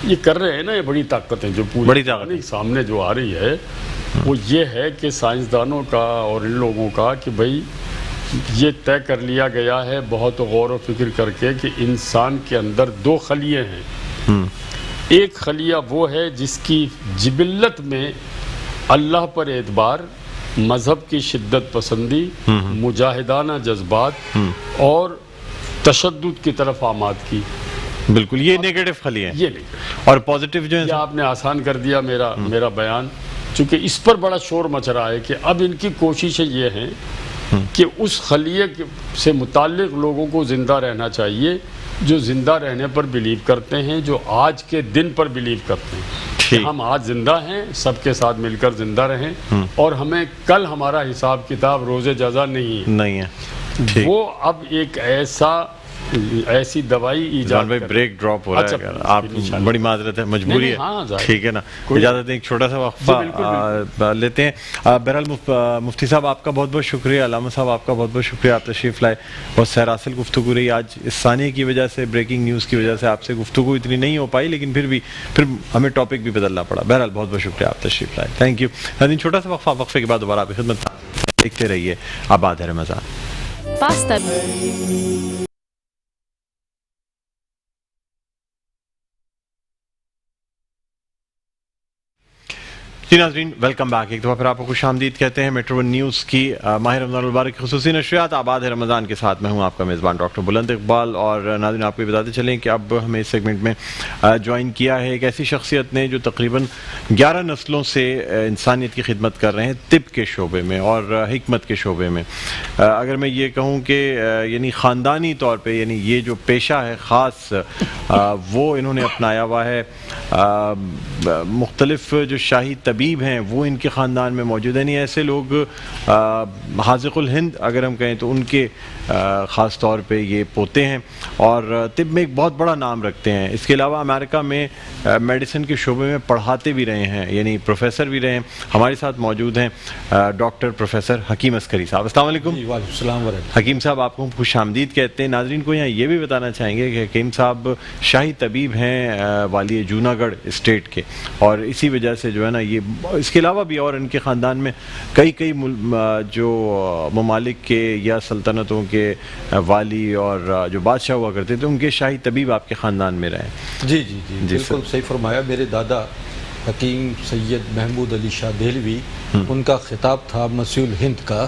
یہ کر رہے ہیں نا، یہ بڑی طاقتیں جو پوری بڑی طاقت سامنے جو آ رہی ہے وہ یہ ہے کہ سائنسدانوں کا اور ان لوگوں کا کہ بھائی یہ طے کر لیا گیا ہے بہت غور و فکر کر کے کہ انسان کے اندر 2 خلیے ہیں. ایک خلیہ وہ ہے جس کی جبلت میں اللہ پر اعتبار، مذہب کی شدت پسندی، مجاہدانہ جذبات اور تشدد کی طرف آماد کی. بالکل یہ نیگیٹو خلی ہے. یہ نہیں، اور پازیٹیو جو ہے یہ آپ نے آسان کر دیا میرا بیان، چونکہ اس پر بڑا شور مچ رہا ہے کہ اب ان کی کوششیں یہ ہیں کہ اس خلیے سے متعلق لوگوں کو زندہ رہنا چاہیے جو زندہ رہنے پر بلیو کرتے ہیں، جو آج کے دن پر بلیو کرتے ہیں کہ ہم آج زندہ ہیں، سب کے ساتھ مل کر زندہ رہیں، اور ہمیں کل ہمارا حساب کتاب روز جزا نہیں ہے. وہ اب ایک ایسی دوائی ایجاد بھائی بریک ڈراپ ہو رہا ہے، آپ بڑی معذرت ہے، مجبوری ہے، ٹھیک ہے نا، اجازت دیں ایک چھوٹا سا وقفہ لیتے ہیں. بہرحال مفتی صاحب آپ کا بہت بہت شکریہ، علامہ صاحب آپ کا بہت بہت شکریہ، آپ تشریف لائے. بہت سیراسل گفتگو رہی آج. اس ثانیے کی وجہ سے، بریکنگ نیوز کی وجہ سے آپ سے گفتگو اتنی نہیں ہو پائی، لیکن پھر ہمیں ٹاپک بھی بدلنا پڑا. بہرحال بہت بہت شکریہ، آپ تشریف لائے، تھینک یو. چھوٹا سا وقفہ، وقفے کے بعد دوبارہ آپ کی خدمت دیکھتے رہیے آباد ہے رمضان. جی ناظرین ویلکم بیک، ایک دفعہ پھر آپ کو خوش آمدید کہتے ہیں میٹرو ون نیوز کی ماہ رمضان المبارک کی خصوصی نشریات آباد ہے رمضان کے ساتھ میں ہوں آپ کا میزبان ڈاکٹر بلند اقبال. اور ناظرین آپ کو بتاتے چلیں کہ اب ہمیں اس سیگمنٹ میں جوائن کیا ہے ایک ایسی شخصیت نے جو تقریباً 11 نسلوں سے انسانیت کی خدمت کر رہے ہیں طب کے شعبے میں اور حکمت کے شعبے میں. اگر میں یہ کہوں کہ یعنی خاندانی طور پہ یعنی یہ جو پیشہ ہے خاص وہ انہوں نے اپنایا ہوا ہے. مختلف جو شاہی طبیب ہیں وہ ان کے خاندان میں موجود ہیں. نہیں ایسے لوگ حاذق الہند اگر ہم کہیں تو ان کے خاص طور پہ یہ پوتے ہیں اور طب میں ایک بہت بڑا نام رکھتے ہیں. اس کے علاوہ امریکہ میں میڈیسن کے شعبے میں پڑھاتے بھی رہے ہیں یعنی پروفیسر بھی رہے ہیں. ہمارے ساتھ موجود ہیں ڈاکٹر پروفیسر حکیم عسکری صاحب. السلام علیکم. وعلیکم السلام ورحمۃ. حکیم صاحب آپ کو خوش آمدید کہتے ہیں. ناظرین کو یہاں یہ بھی بتانا چاہیں گے کہ حکیم صاحب شاہی طبیب ہیں والی جوناگڑھ اسٹیٹ کے اور اسی وجہ سے جو ہے نا یہ اس کے علاوہ بھی اور ان کے خاندان میں کئی جو ممالک کے یا سلطنتوں کے والی اور جو بادشاہ ہوا کرتے تھے ان کے شاہی طبیب آپ کے خاندان میں رہے. جی بالکل صحیح فرمایا. میرے دادا حکیم سید محمود علی شاہ دہلوی ان کا خطاب تھا مسیح الہند کا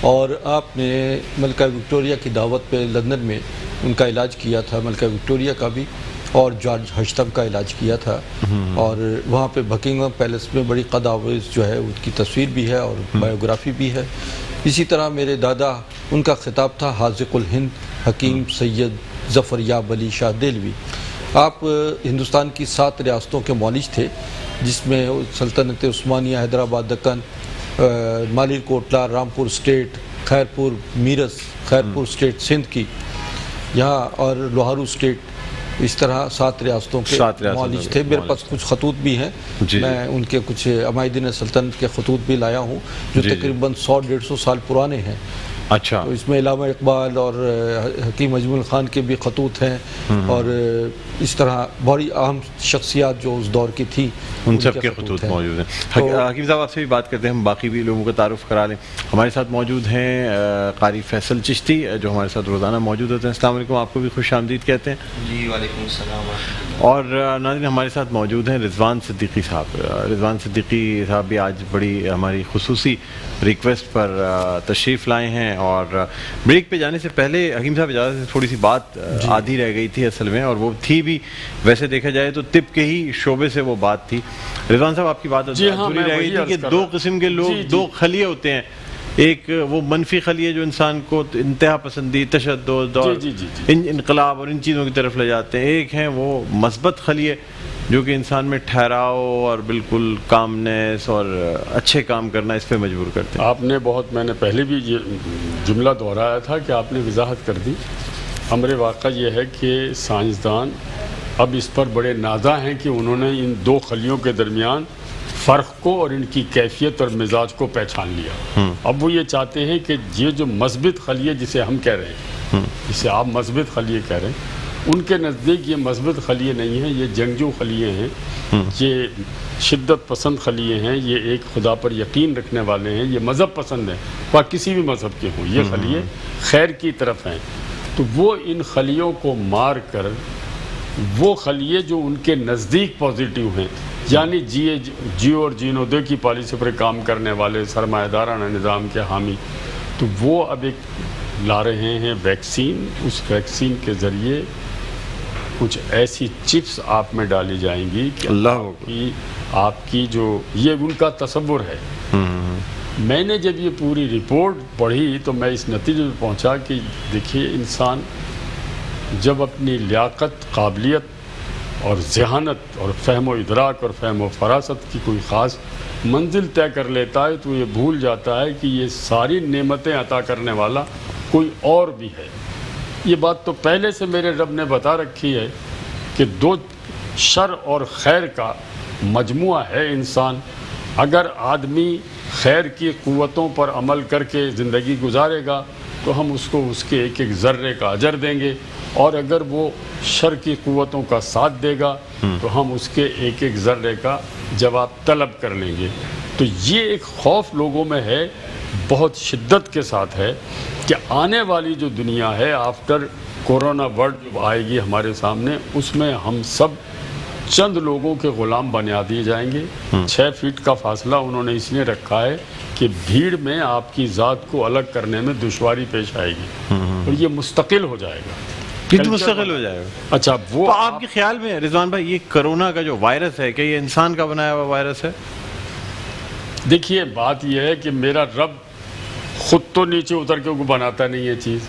اور آپ نے ملکہ وکٹوریہ کی دعوت پہ لندن میں ان کا علاج کیا تھا. ملکہ وکٹوریہ کا بھی اور جارج ہشتم کا علاج کیا تھا اور وہاں پہ بکنگھم پیلس میں بڑی قد آویز جو ہے ان کی تصویر بھی ہے اور بایوگرافی بھی ہے. اسی طرح میرے دادا ان کا خطاب تھا حاذق الہند حکیم سید ظفر یاب علی شاہ دہلوی. آپ ہندوستان کی 7 ریاستوں کے معالج تھے جس میں سلطنت عثمانیہ، حیدرآباد دکن، مالیر کوٹلا، رامپور اسٹیٹ، خیرپور میرس، خیرپور اسٹیٹ سندھ کی یہاں اور لوہارو اسٹیٹ، اس طرح 7 ریاستوں کے معالج تھے. میرے پاس کچھ خطوط بھی ہیں میں ان کے کچھ عمائدین سلطنت کے خطوط بھی لایا ہوں جو تقریباً 100-150 سال پرانے ہیں. اچھا. تو اس میں علامہ اقبال اور حکیم اجمل خان کے بھی خطوط ہیں اور اس طرح بڑی اہم شخصیات جو اس دور کی تھی ان سب کے خطوط موجود ہیں. حکیم صاحب آپ سے بھی بات کرتے ہیں، ہم باقی بھی لوگوں کا تعارف کرا لیں. ہمارے ساتھ موجود ہیں قاری فیصل چشتی جو ہمارے ساتھ روزانہ موجود ہوتے ہیں. السلام علیکم، آپ کو بھی خوش آمدید کہتے ہیں. جی وعلیکم السلام. اور ناظرین ہمارے ساتھ موجود ہیں رضوان صدیقی صاحب. رضوان صدیقی صاحب بھی آج بڑی ہماری خصوصی ریکویسٹ پر تشریف لائے ہیں اور بریک پہ جانے سے پہلے حکیم صاحب اجازت سے تھوڑی سی بات آدھی رہ گئی تھی اصل میں اور وہ تھی بھی ویسے دیکھا جائے تو طب کے ہی شعبے سے وہ بات تھی. رضوان صاحب آپ کی بات ادھوری رہ گئی تھی کہ 2 قسم کے لوگ 2 خلیے ہوتے ہیں. ایک وہ منفی خلیے جو انسان کو انتہا پسندی، تشدد اور انقلاب اور ان چیزوں کی طرف لے جاتے ہیں. ایک ہیں وہ مثبت خلیے جو کہ انسان میں ٹھہراؤ اور بالکل کامنیس اور اچھے کام کرنا اس پہ مجبور کرتے ہیں. آپ نے بہت میں نے پہلے بھی یہ جملہ دہرایا تھا کہ آپ نے وضاحت کر دی. امر واقعہ یہ ہے کہ سائنسدان اب اس پر بڑے نازاں ہیں کہ انہوں نے ان 2 خلیوں کے درمیان فرق کو اور ان کی کیفیت اور مزاج کو پہچان لیا. اب وہ یہ چاہتے ہیں کہ یہ جو مثبت خلیے جسے ہم کہہ رہے ہیں، جسے آپ مثبت خلیے کہہ رہے ہیں، ان کے نزدیک یہ مثبت خلیے نہیں ہیں، یہ جنگجو خلیے ہیں، یہ شدت پسند خلیے ہیں، یہ ایک خدا پر یقین رکھنے والے ہیں، یہ مذہب پسند ہیں وہ کسی بھی مذہب کے ہوں. یہ خلیے خیر کی طرف ہیں. تو وہ ان خلیوں کو مار کر وہ خلیے جو ان کے نزدیک پازیٹیو ہیں یعنی جیو اور جینو دے کی پالیسی پر کام کرنے والے سرمایہ دارانہ نظام کے حامی، تو وہ اب ایک لا رہے ہیں ویکسین. اس ویکسین کے ذریعے کچھ ایسی چپس آپ میں ڈالی جائیں گی کہ آپ کی جو یہ ان کا تصور ہے. میں نے جب یہ پوری رپورٹ پڑھی تو میں اس نتیجے میں پہنچا کہ دیکھیے انسان جب اپنی لیاقت، قابلیت اور ذہانت اور فہم و ادراک اور فہم و فراست کی کوئی خاص منزل طے کر لیتا ہے تو یہ بھول جاتا ہے کہ یہ ساری نعمتیں عطا کرنے والا کوئی اور بھی ہے. یہ بات تو پہلے سے میرے رب نے بتا رکھی ہے کہ 2 شر اور خیر کا مجموعہ ہے انسان. اگر آدمی خیر کی قوتوں پر عمل کر کے زندگی گزارے گا تو ہم اس کو اس کے ایک ایک ذرے کا اجر دیں گے اور اگر وہ شر کی قوتوں کا ساتھ دے گا تو ہم اس کے ایک ایک ذرے کا جواب طلب کر لیں گے. تو یہ ایک خوف لوگوں میں ہے، بہت شدت کے ساتھ ہے کہ آنے والی جو دنیا ہے آفٹر کورونا ورلڈ جو آئے گی ہمارے سامنے، اس میں ہم سب چند لوگوں کے غلام بنا دیے جائیں گے. 6 فٹ کا فاصلہ انہوں نے اس لیے رکھا ہے کہ بھیڑ میں آپ کی ذات کو الگ کرنے میں دشواری پیش آئے گی اور یہ مستقل ہو جائے گا. مستقل ہو جائے گا. اچھا وہ تو آپ کے خیال میں رضوان بھائی یہ کرونا کا جو وائرس ہے کہ یہ انسان کا بنایا ہوا وائرس ہے؟ دیکھیے بات یہ ہے کہ میرا رب خود تو نیچے اتر کے بناتا نہیں ہے چیز,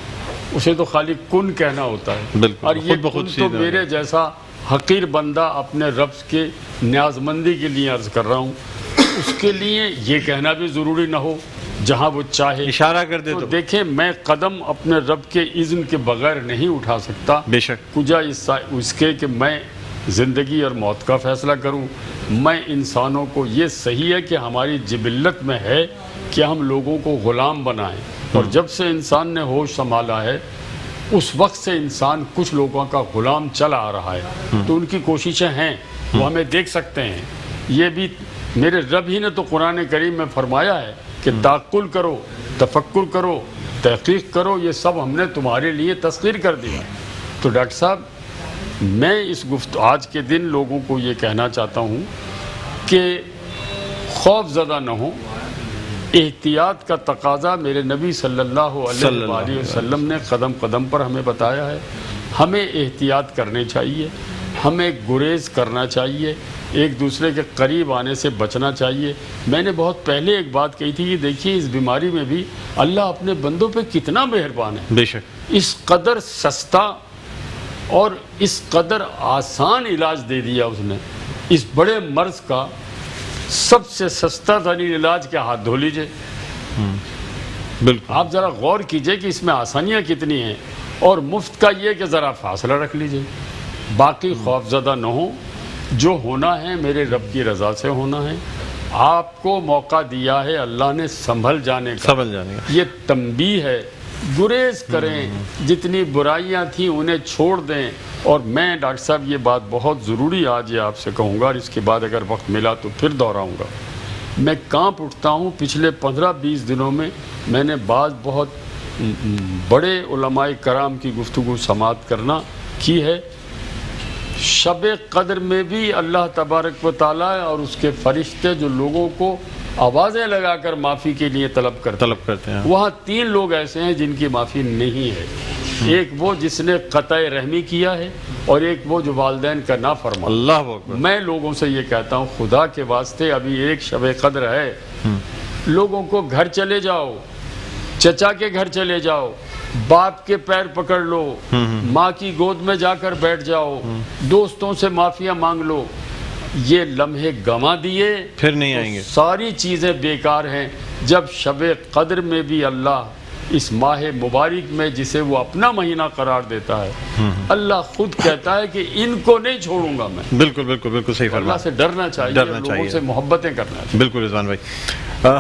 اسے تو خالی کن کہنا ہوتا ہے. بالکل, اور یہ کن تو میرے جیسا حقیر بندہ اپنے رب کے نیاز مندی کے لیے عرض کر رہا ہوں, اس کے لیے یہ کہنا بھی ضروری نہ ہو, جہاں وہ چاہے اشارہ کر دے. تو دیکھیں میں قدم اپنے رب کے اذن کے بغیر نہیں اٹھا سکتا, بے شک کجا اس کے کہ میں زندگی اور موت کا فیصلہ کروں. میں انسانوں کو یہ صحیح ہے کہ ہماری جبلت میں ہے کہ ہم لوگوں کو غلام بنائیں, اور جب سے انسان نے ہوش سنبھالا ہے اس وقت سے انسان کچھ لوگوں کا غلام چلا آ رہا ہے. تو ان کی کوششیں ہیں, وہ ہمیں دیکھ سکتے ہیں. یہ بھی میرے رب ہی نے تو قرآن کریم میں فرمایا ہے کہ تعقل کرو, تفکر کرو, تحقیق کرو, یہ سب ہم نے تمہارے لیے تسخیر کر دیا. تو ڈاکٹر صاحب میں اس آج کے دن لوگوں کو یہ کہنا چاہتا ہوں کہ خوف زدہ نہ ہوں. احتیاط کا تقاضا میرے نبی صلی اللہ علیہ وسلم نے قدم قدم پر ہمیں بتایا ہے. ہمیں احتیاط کرنی چاہیے, ہمیں گریز کرنا چاہیے, ایک دوسرے کے قریب آنے سے بچنا چاہیے. میں نے بہت پہلے ایک بات کہی تھی کہ دیکھیے اس بیماری میں بھی اللہ اپنے بندوں پہ کتنا مہربان ہے. بے شک اس قدر سستا اور اس قدر آسان علاج دے دیا اس نے. اس بڑے مرض کا سب سے سستا ترین علاج کے ہاتھ دھو لیجئے. بالکل آپ ذرا غور کیجئے کہ اس میں آسانیاں کتنی ہیں, اور مفت کا یہ کہ ذرا فاصلہ رکھ لیجئے. باقی خوف زدہ نہ ہو, جو ہونا ہے میرے رب کی رضا سے ہونا ہے. آپ کو موقع دیا ہے اللہ نے سنبھل جانے کا, یہ تنبیہ ہے. گریز کریں, جتنی برائیاں تھیں انہیں چھوڑ دیں. اور میں ڈاکٹر صاحب یہ بات بہت ضروری آج یہ آپ سے کہوں گا, اور اس کے بعد اگر وقت ملا تو پھر دہراؤں گا. میں کانپ اٹھتا ہوں. پچھلے 15-20 دنوں میں نے بعض بہت بڑے علماء کرام کی گفتگو سماعت کی ہے. شب قدر میں بھی اللہ تبارک و تعالیٰ اور اس کے فرشتے جو لوگوں کو آوازیں لگا کر معافی کے لیے طلب کرتے ہیں, وہاں 3 لوگ ایسے ہیں جن کی معافی نہیں ہے. ایک وہ جس نے قطع رحمی کیا ہے, اور ایک وہ جو والدین کا نافرمان. اللہ اکبر. میں لوگوں سے یہ کہتا ہوں خدا کے واسطے ابھی ایک شب قدر ہے, لوگوں کو گھر چلے جاؤ, چچا کے گھر چلے جاؤ, باپ کے پیر پکڑ لو, ماں کی گود میں جا کر بیٹھ جاؤ, دوستوں سے معافیاں مانگ لو. یہ لمحے گما دیے پھر نہیں آئیں گے. ساری چیزیں بیکار ہیں. جب شب قدر میں بھی اللہ اس ماہ مبارک میں جسے وہ اپنا مہینہ قرار دیتا ہے, اللہ خود کہتا ہے کہ ان کو نہیں چھوڑوں گا میں. بالکل بالکل بالکل صحیح فرمایا. اللہ سے ڈرنا چاہیے, لوگوں سے محبتیں کرنا چاہیے. بالکل رضوان بھائی.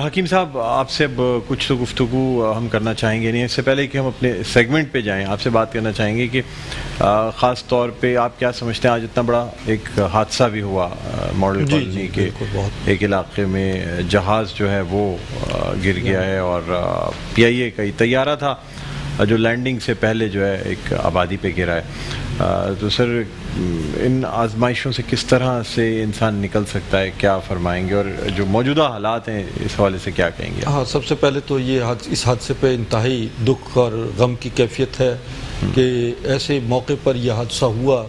حکیم صاحب آپ سے اب کچھ تو گفتگو ہم کرنا چاہیں گے. نہیں, اس سے پہلے کہ ہم اپنے سیگمنٹ پہ جائیں, آپ سے بات کرنا چاہیں گے کہ خاص طور پہ آپ کیا سمجھتے ہیں آج اتنا بڑا ایک حادثہ بھی ہوا ماڈل کالونی کے ایک علاقے میں, جہاز جو ہے وہ گر گیا ہے, اور PIA کا طیارہ تھا جو لینڈنگ سے پہلے جو ہے ایک آبادی پہ گرا ہے. تو سر ان آزمائشوں سے کس طرح سے انسان نکل سکتا ہے, کیا فرمائیں گے, اور جو موجودہ حالات ہیں اس حوالے سے کیا کہیں گے؟ ہاں, سب سے پہلے تو یہ اس حادثے پہ انتہائی دکھ اور غم کی کیفیت ہے کہ ایسے موقع پر یہ حادثہ ہوا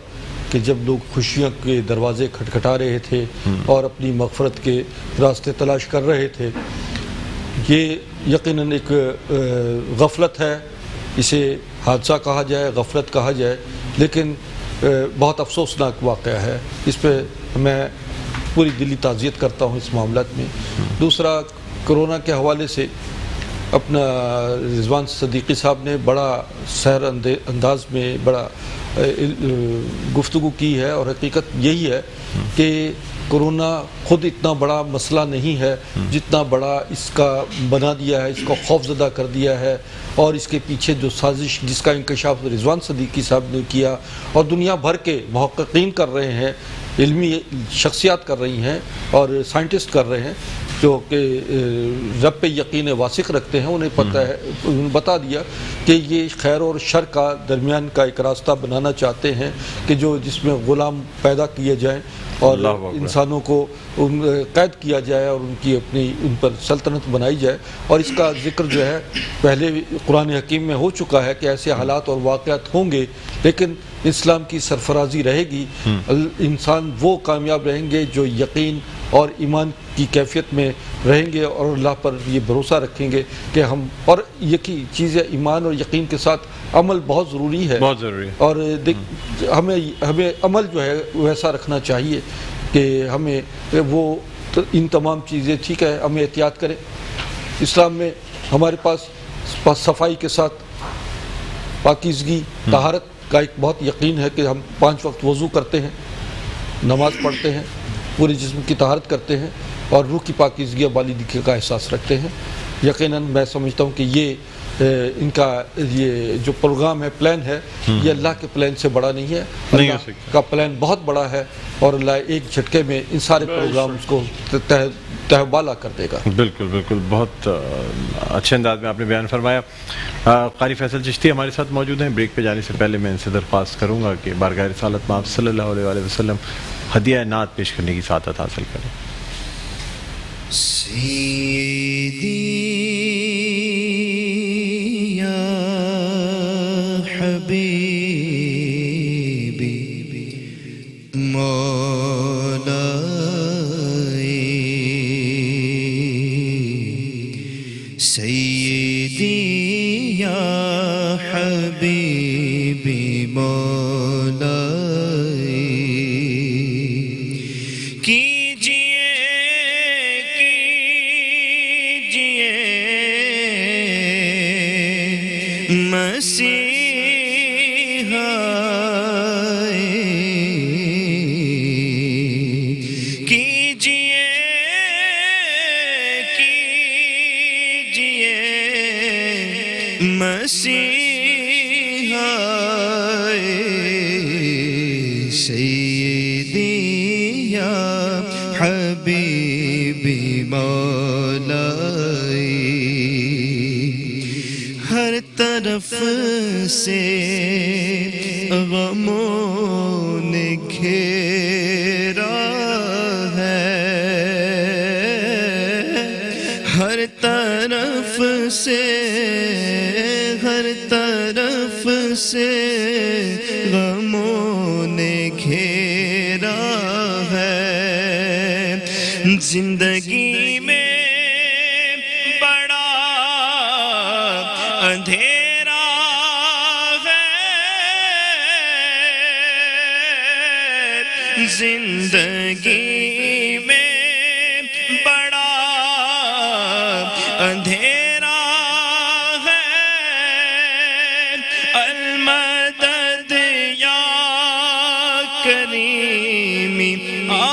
کہ جب لوگ خوشیوں کے دروازے کھٹکھٹا رہے تھے اور اپنی مغفرت کے راستے تلاش کر رہے تھے. یہ یقیناً ایک غفلت ہے, اسے حادثہ کہا جائے, غفلت کہا جائے, لیکن بہت افسوسناک واقعہ ہے. اس پہ میں پوری دلی تعزیت کرتا ہوں اس معاملات میں. دوسرا, کرونا کے حوالے سے اپنا رضوان صدیقی صاحب نے بڑا سحر انداز میں بڑا گفتگو کی ہے, اور حقیقت یہی ہے کہ کرونا خود اتنا بڑا مسئلہ نہیں ہے جتنا بڑا اس کا بنا دیا ہے, اس کو خوف زدہ کر دیا ہے. اور اس کے پیچھے جو سازش جس کا انکشاف رضوان صدیقی صاحب نے کیا اور دنیا بھر کے محققین کر رہے ہیں, علمی شخصیات کر رہی ہیں اور سائنٹسٹ کر رہے ہیں, جو کہ رب پہ یقین واثق رکھتے ہیں انہیں پتہ ہے، انہوں نے بتا دیا کہ یہ خیر اور شر کا درمیان کا ایک راستہ بنانا چاہتے ہیں کہ جس میں غلام پیدا کیے جائیں اور انسانوں کو قید کیا جائے اور ان پر سلطنت بنائی جائے. اور اس کا ذکر جو ہے پہلے قرآن حکیم میں ہو چکا ہے کہ ایسے حالات اور واقعات ہوں گے، لیکن اسلام کی سرفرازی رہے گی. انسان وہ کامیاب رہیں گے جو یقین اور ایمان کی کیفیت میں رہیں گے اور اللہ پر یہ بھروسہ رکھیں گے کہ اور یقین چیز ہے، ایمان اور یقین کے ساتھ عمل بہت ضروری ہے، بہت ضروری ہے. اور ہمیں عمل جو ہے ویسا رکھنا چاہیے کہ ہمیں وہ ان تمام چیزیں ٹھیک ہے، ہمیں احتیاط کریں. اسلام میں ہمارے پاس صفائی کے ساتھ پاکیزگی طہارت کا ایک بہت یقین ہے کہ ہم 5 وقت وضو کرتے ہیں، نماز پڑھتے ہیں، پورے جسم کی طہارت کرتے ہیں اور روح کی پاکیزگی اور بالندگی کا احساس رکھتے ہیں. یقیناً میں سمجھتا ہوں کہ ان کا یہ جو پروگرام ہے، پلان ہے، یہ اللہ کے پلان سے بڑا نہیں ہے. اللہ کا پلان بہت بڑا ہے اور اللہ ایک جھٹکے میں ان سارے پروگرامز کو تہبالا کر دے گا. بالکل بالکل، بہت اچھے انداز میں آپ نے بیان فرمایا. قاری فیصل چشتی ہمارے ساتھ موجود ہیں. بریک پہ جانے سے پہلے میں ان سے درخواست کروں گا کہ بارگاہ رسالت میں آپ صلی اللہ علیہ وآلہ وسلم ہدیہ نعت پیش کرنے کی سعادت حاصل کریں. سیدی یا حبیبی مولائی، سیدی یا حبیبی مولائی، مسیحا سیدی یا حبیبی مولائی، ہر طرف سے غموں نے گھیرا ہے، ہر طرف سے غموں نے گھیرا ہے. زندگی میں بڑا اندھیرا ہے، زندگی میں بڑا اندھیرا ہے. المدد یا کریمی آقائی،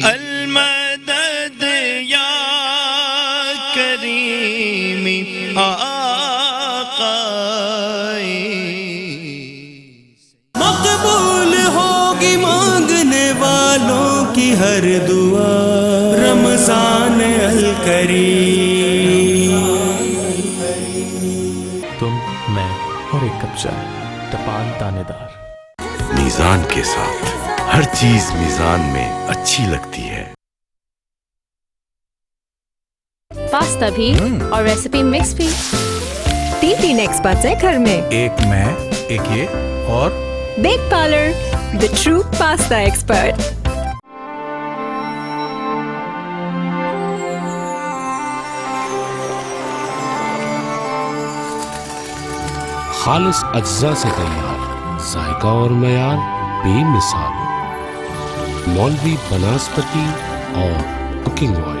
المدد یا کریمی آقائی. مقبول ہوگی مانگنے والوں کی ہر دعا، رمضان الکریم. تم، میں اور ایک کپ چائے، تپان تانے دار. میزان کے ساتھ ہر چیز میزان میں اچھی لگتی ہے. پاستا بھی اور ریسیپی مکس بھی، 3 ایکسپرٹس ہیں گھر میں، ایک میں، ایک یہ اور back parlour, the true pasta expert. خالص اجزاء سے تیار، ذائقہ اور معیار بے مثال. مولوی بناسپتی اور cooking oil.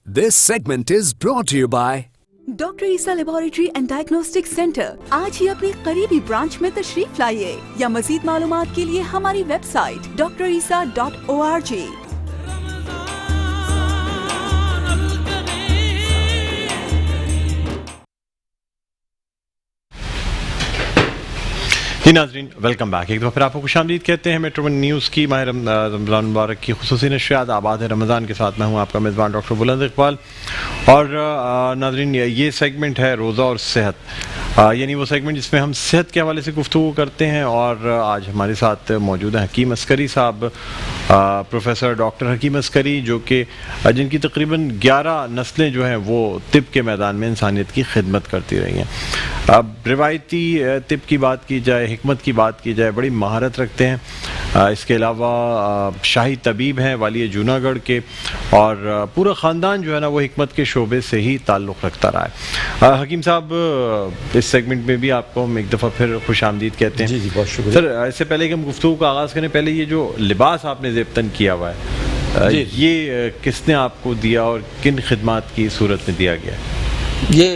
This segment is brought to you by doctor Isa laboratory and diagnostic centre. آج ہی اپنی قریبی برانچ میں تشریف لائیے یا مزید معلومات کے لیے ہماری ویب سائٹ drisa.org. جی ناظرین ویلکم بیک، ایک دفعہ پھر آپ کو خوش آمدید کہتے ہیں میٹرو ون نیوز کی ماہ رمضان مبارک کی خصوصی نشریات آباد ہے رمضان کے ساتھ میں ہوں آپ کا میزبان ڈاکٹر بلند اقبال. اور ناظرین یہ سیگمنٹ ہے روزہ اور صحت، یعنی وہ سیگمنٹ جس میں ہم صحت کے حوالے سے گفتگو کرتے ہیں. اور آج ہمارے ساتھ موجود ہیں حکیم عسکری صاحب، پروفیسر ڈاکٹر حکیم عسکری، جو کہ جن کی تقریباً 11 نسلیں جو ہیں وہ طب کے میدان میں انسانیت کی خدمت کرتی رہی ہیں. اب روایتی طب کی بات کی جائے، حکمت کی بات کی جائے، بڑی مہارت رکھتے ہیں. اس کے علاوہ شاہی طبیب ہیں والی جوناگڑھ کے، اور پورا خاندان جو ہے نا وہ حکمت کے شعبے سے ہی تعلق رکھتا رہا ہے. حکیم صاحب اس سیگمنٹ میں بھی آپ کو ہم ایک دفعہ پھر خوش آمدید کہتے ہیں. جی بہت شکریہ سر. اس سے پہلے کہ ہم گفتگو کا آغاز کریں، پہلے یہ جو لباس آپ نے زیبتن کیا ہوا ہے یہ کس نے آپ کو دیا اور کن خدمات کی صورت میں دیا گیا ہے؟ یہ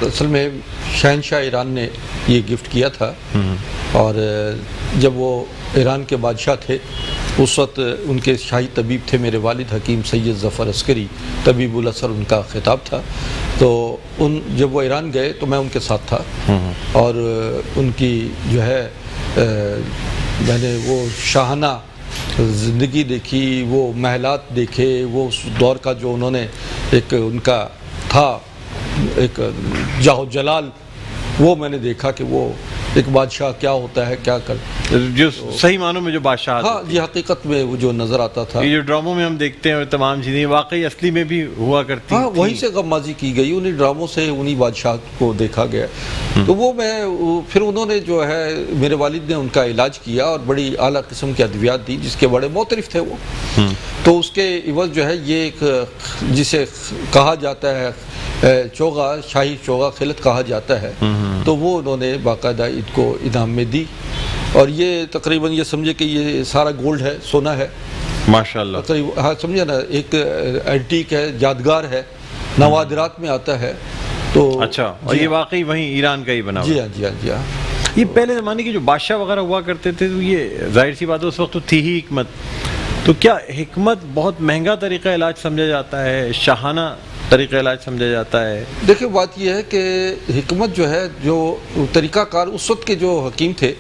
اصل میں شہنشاہ ایران نے یہ گفٹ کیا تھا، اور جب وہ ایران کے بادشاہ تھے اس وقت ان کے شاہی طبیب تھے میرے والد حکیم سید ظفر عسکری، طبیب الاثر ان کا خطاب تھا. تو جب وہ ایران گئے تو میں ان کے ساتھ تھا، اور ان کی جو ہے میں نے وہ شاہانہ زندگی دیکھی، وہ محلات دیکھے، وہ اس دور کا جو انہوں نے ایک ان کا تھا ایک جاہ جلال، وہ میں نے دیکھا کہ وہ ایک بادشاہ کیا ہوتا ہے، کیا کر جو صحیح معنوں میں جو بادشاہ، ہاں جی حقیقت میں وہ جو نظر آتا تھا. یہ جو ڈراموں میں ہم دیکھتے ہیں تمام چیزیں واقعی اصلی میں بھی ہوا کرتی، ہاں وہیں سے غمازی کی گئی، انہیں ڈراموں سے انہیں بادشاہ کو دیکھا گیا. تو وہ پھر انہوں نے جو ہے میرے والد نے ان کا علاج کیا اور بڑی اعلیٰ قسم کی ادویات دی جس کے بڑے معترف تھے وہ. تو اس کے عوض جو ہے یہ ایک جسے کہا جاتا ہے چوغا، شاہی چوغا خلعت کہا جاتا ہے، تو وہ انہوں نے باقاعدہ ان کو انعام میں دی. اور یہ تقریباً یہ سمجھے کہ یہ سارا گولڈ ہے، سونا ہے ماشاءاللہ. ہاں سمجھے نا، ایک اینٹیک ہے، یادگار ہے، نوادرات میں آتا ہے. تو اچھا، اور یہ واقعی وہیں ایران کا ہی بنا ہوا؟ جی ہاں جی ہاں جی ہاں. یہ پہلے زمانے کے جو بادشاہ وغیرہ ہوا کرتے تھے تو یہ ظاہر سی بات ہے اس وقت تو تھی ہی حکمت. تو کیا حکمت بہت مہنگا طریقہ علاج سمجھا جاتا ہے، شاہانہ طریقہ علاج سمجھا جاتا ہے؟ دیکھیں بات یہ ہے کہ حکمت جو ہے، جو طریقہ کار اس وقت کے جو حکیم تھے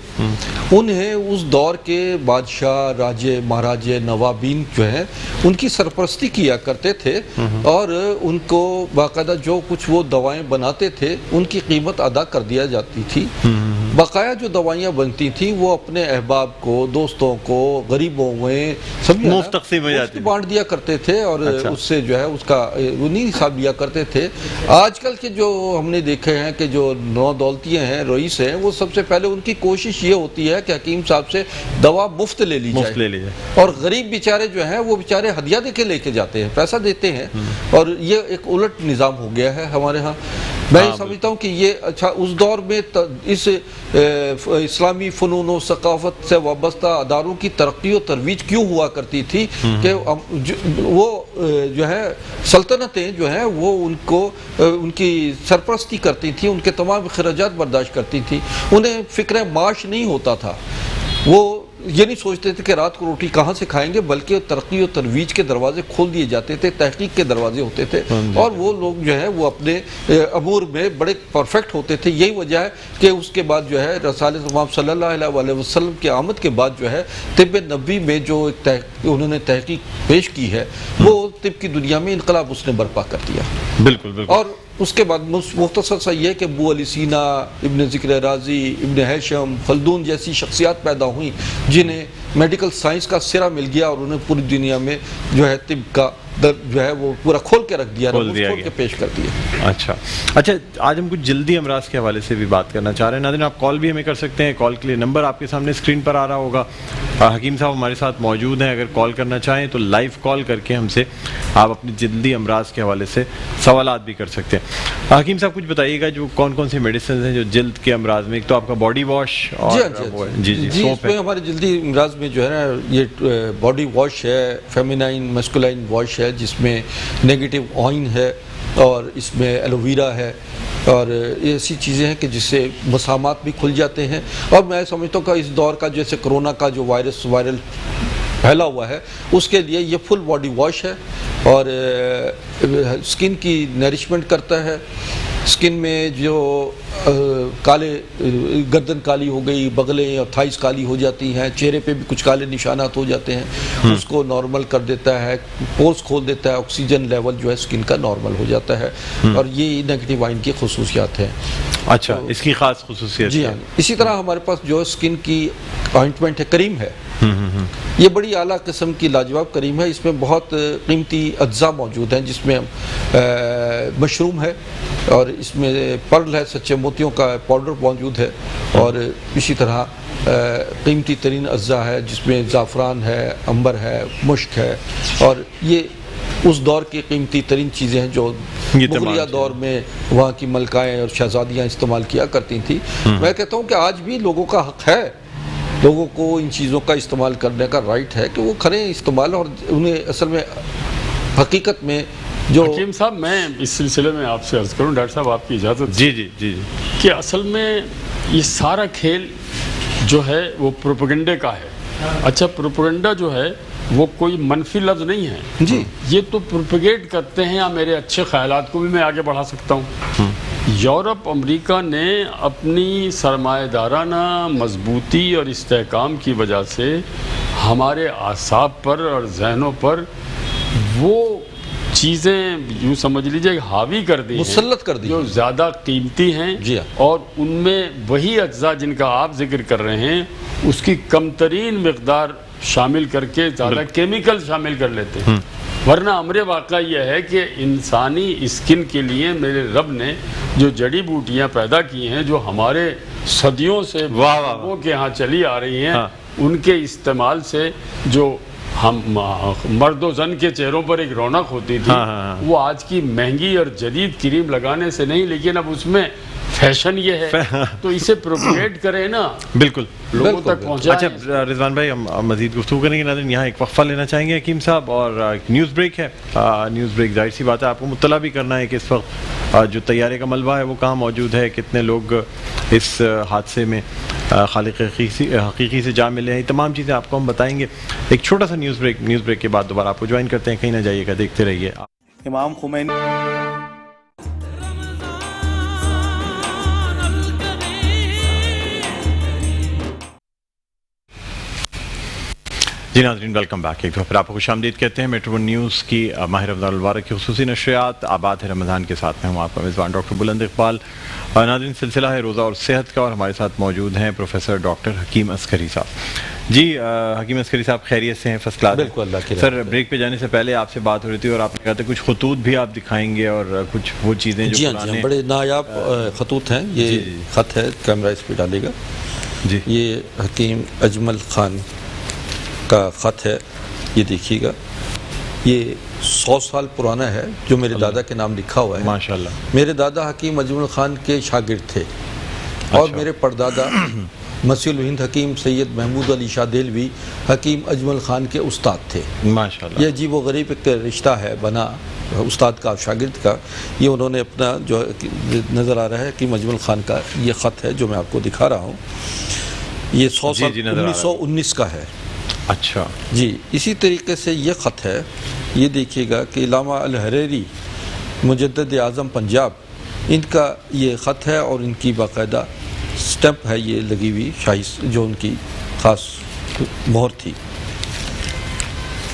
انہیں اس دور کے بادشاہ، راجے، مہاراجے، نوابین جو ہیں ان کی سرپرستی کیا کرتے تھے، اور ان کو باقاعدہ جو کچھ وہ دوائیں بناتے تھے ان کی قیمت ادا کر دیا جاتی تھی. بقایا جو دوائیاں بنتی تھیں وہ اپنے احباب کو، دوستوں کو، غریبوں میں مفت تقسیم ہو جاتی، بانٹ دیا کرتے تھے، اور اس سے جو ہے اس کا انہیں حساب لیا کرتے تھے. آج کل کے جو ہم نے دیکھے ہیں کہ جو نو دولتیاں ہیں، رئیس ہیں، وہ سب سے پہلے ان کی کوشش یہ ہوتی ہے کہ حکیم صاحب سے دوا مفت لے لی جائے، اور غریب بیچارے جو ہیں وہ بیچارے ہدیہ دے کے لے کے جاتے ہیں، پیسہ دیتے ہیں. اور یہ ایک الٹ نظام ہو گیا ہے ہمارے ہاں. میں یہ سمجھتا ہوں کہ یہ اچھا اس دور میں اس اسلامی فنون و ثقافت سے وابستہ اداروں کی ترقی و ترویج کیوں ہوا کرتی تھی کہ وہ جو ہے سلطنتیں جو ہیں وہ ان کی سرپرستی کرتی تھیں، ان کے تمام اخراجات برداشت کرتی تھیں. انہیں فکر معاش نہیں ہوتا تھا، وہ یہ نہیں سوچتے تھے کہ رات کو روٹی کہاں سے کھائیں گے، بلکہ ترقی و ترویج کے دروازے کھول دیے جاتے تھے، تحقیق کے دروازے ہوتے تھے، اور وہ لوگ جو ہے وہ اپنے امور میں بڑے پرفیکٹ ہوتے تھے. یہی وجہ ہے کہ اس کے بعد جو ہے رسول امام صلی اللہ علیہ وسلم کی آمد کے بعد جو ہے طب نبوی میں جو انہوں نے تحقیق پیش کی ہے وہ طب کی دنیا میں انقلاب اس نے برپا کر دیا. بالکل بالکل. اور اس کے بعد مختصر سا یہ کہ ابو علی سینا، ابن ذکر رازی، ابن ہیشم، خلدون جیسی شخصیات پیدا ہوئیں جنہیں میڈیکل سائنس کا سرا مل گیا، اور انہیں پوری دنیا میں جو ہے طب کا جو ہے وہ پورا کھول کے رکھ دیا، کھول کے پیش کر دیا. اچھا آج ہم کچھ جلدی امراض کے حوالے سے بھی بات کرنا چاہ رہے ہیں. ناظرین آپ کال بھی ہمیں کر سکتے ہیں، کال کے لیے نمبر آپ کے سامنے اسکرین پر آ رہا ہوگا. حکیم صاحب ہمارے ساتھ موجود ہیں، اگر کال کرنا چاہیں تو لائیو کال کر کے ہم سے آپ اپنی جلدی امراض کے حوالے سے سوالات بھی کر سکتے ہیں. حکیم صاحب کچھ بتائیے گا جو کون کون سی میڈیسنز ہیں جو جلد کے امراض میں؟ ایک تو آپ کا باڈی واش اور اس میں ہمارے جلدی امراض میں جو ہے نا یہ باڈی واش ہے، فیمینائن مسکولائن واش ہے، جس میں نیگیٹو آئن ہے، اور اس میں ایلو ویرا ہے، اور ایسی چیزیں ہیں کہ جس سے مسامات بھی کھل جاتے ہیں. اور میں سمجھتا ہوں کہ اس دور کا جیسے کرونا کا جو وائرل پھیلا ہوا ہے اس کے لیے یہ فل باڈی واش ہے، اور اسکن کی نریشمنٹ کرتا ہے، اسکن میں جو کالے گردن کالی ہو گئی، بغلیں اور تھائز کالی ہو جاتی ہیں، چہرے پہ بھی کچھ کالے نشانات ہو جاتے ہیں، اس کو نارمل کر دیتا ہے، پورس کھول دیتا ہے، آکسیجن لیول جو ہے اسکن کا نارمل ہو جاتا ہے، اور یہ نیگیٹو آئن کی خصوصیات ہیں۔ اچھا، اس کی خاص خصوصیت؟ جی ہاں، اسی طرح ہمارے پاس جو اسکن کی آئنٹمنٹ ہے، کریم ہے، یہ بڑی اعلیٰ قسم کی لاجواب کریم ہے، اس میں بہت قیمتی اجزاء موجود ہیں، جس میں مشروم ہے، اور اس میں پرل ہے، سچے موتیوں کا پاؤڈر موجود ہے، اور اسی طرح قیمتی ترین اجزاء ہے، جس میں زعفران ہے، عنبر ہے، مشک ہے، اور یہ اس دور کی قیمتی ترین چیزیں ہیں جو مغلیہ دور میں وہاں کی ملکائیں اور شہزادیاں استعمال کیا کرتی تھیں۔ میں کہتا ہوں کہ آج بھی لوگوں کا حق ہے، لوگوں کو ان چیزوں کا استعمال کرنے کا رائٹ ہے کہ وہ کریں استعمال، اور انہیں اصل میں حقیقت میں جو حکیم صاحب، میں اس سلسلے میں آپ سے عرض کروں، ڈاکٹر صاحب آپ کی اجازت؟ جی جی جی، کہ اصل میں یہ سارا کھیل جو ہے وہ پروپیگنڈے کا ہے۔ اچھا، پروپیگنڈا جو ہے وہ کوئی منفی لفظ نہیں ہے جی، یہ تو پروپیگیٹ کرتے ہیں، یا میرے اچھے خیالات کو بھی میں آگے بڑھا سکتا ہوں۔ یورپ، امریکہ نے اپنی سرمایہ دارانہ مضبوطی اور استحکام کی وجہ سے ہمارے اعصاب پر اور ذہنوں پر وہ چیزیں یوں سمجھ لیجئے حاوی کر دی، مسلط کر دی، جو زیادہ قیمتی ہیں، اور ان میں وہی اجزاء جن کا آپ ذکر کر رہے ہیں اس کی کم ترین مقدار شامل کر کے زیادہ کیمیکل شامل کر لیتے ہیں۔ ورنہ امر واقعہ یہ ہے کہ انسانی اسکن کے لیے میرے رب نے جو جڑی بوٹیاں پیدا کی ہیں، جو ہمارے صدیوں سے لوگوں کے ہاں چلی آ رہی ہیں، ان کے استعمال سے جو ہم مرد و زن کے چہروں پر ایک رونق ہوتی تھی، وہ آج کی مہنگی اور جدید کریم لگانے سے نہیں، لیکن اب اس میں فیشن یہ ہے تو اسے پروپیگیٹ کریں نا، بالکل لوگوں تک پہنچائیں۔ اچھا رضوان بھائی، ہم مزید گفتگو کریں گے، ناظرین یہاں ایک وقفہ لینا چاہیں گے حکیم صاحب، اور نیوز بریک ہے۔ نیوز بریک ظاہر سی بات ہے آپ کو مطلع بھی کرنا ہے کہ اس وقت جو طیارے کا ملبہ ہے وہ کہاں موجود ہے، کتنے لوگ اس حادثے میں خالق حقیقی سے جا ملے ہیں، یہ تمام چیزیں آپ کو ہم بتائیں گے۔ ایک چھوٹا سا نیوز بریک کے بعد دوبارہ آپ کو جوائن کرتے ہیں، کہیں نہ جائیے گا، دیکھتے رہیے۔ امام خمینی جی ناظرین، ویلکم بیک، ایک دفعہ پھر آپ کو خوش آمدید کہتے ہیں۔ میٹرو ون نیوز کی ماہ رمضان المبارک کی خصوصی نشریات آباد ہے رمضان کے ساتھ میں ہوں آپ کا میزبان ڈاکٹر بلند اقبال۔ ناظرین، سلسلہ ہے روزہ اور صحت کا، اور ہمارے ساتھ موجود ہیں پروفیسر ڈاکٹر حکیم عسکری صاحب۔ جی حکیم عسکری صاحب، خیریت سے ہیں؟ First class? بالکل، اللہ کی سر بریک پہ جانے سے پہلے آپ سے بات ہو رہی تھی اور آپ نے کہا تھا کچھ خطوط بھی آپ دکھائیں گے اور کچھ وہ چیزیں جو جی بڑے نایاب خطوط ہیں۔ یہ خط ہے، کیمرہ اس پہ ڈالے گا جی، یہ حکیم اجمل خان کا خط ہے، یہ دیکھیے گا، یہ 100 سال پرانا ہے، جو میرے دادا کے نام لکھا ہوا ہے ماشاءاللہ۔ میرے دادا حکیم اجمل خان کے شاگرد تھے، اور میرے پردادا مسیح الہند حکیم سید محمود علی شاہ دہلوی حکیم اجمل خان کے استاد تھے ماشاءاللہ۔ یہ عجیب و غریب ایک رشتہ ہے بنا استاد کا شاگرد کا۔ یہ انہوں نے اپنا جو نظر آ رہا ہے حکیم اجمل خان کا یہ خط ہے جو میں آپ کو دکھا رہا ہوں، یہ 100 سال 1919 کا ہے۔ اچھا جی، اسی طریقے سے یہ خط ہے، یہ دیکھیے گا کہ علامہ الحریری مجدد اعظم پنجاب، ان کا یہ خط ہے، اور ان کی باقاعدہ سٹیمپ ہے یہ لگی ہوئی، شاہی جو ان کی خاص مہر تھی۔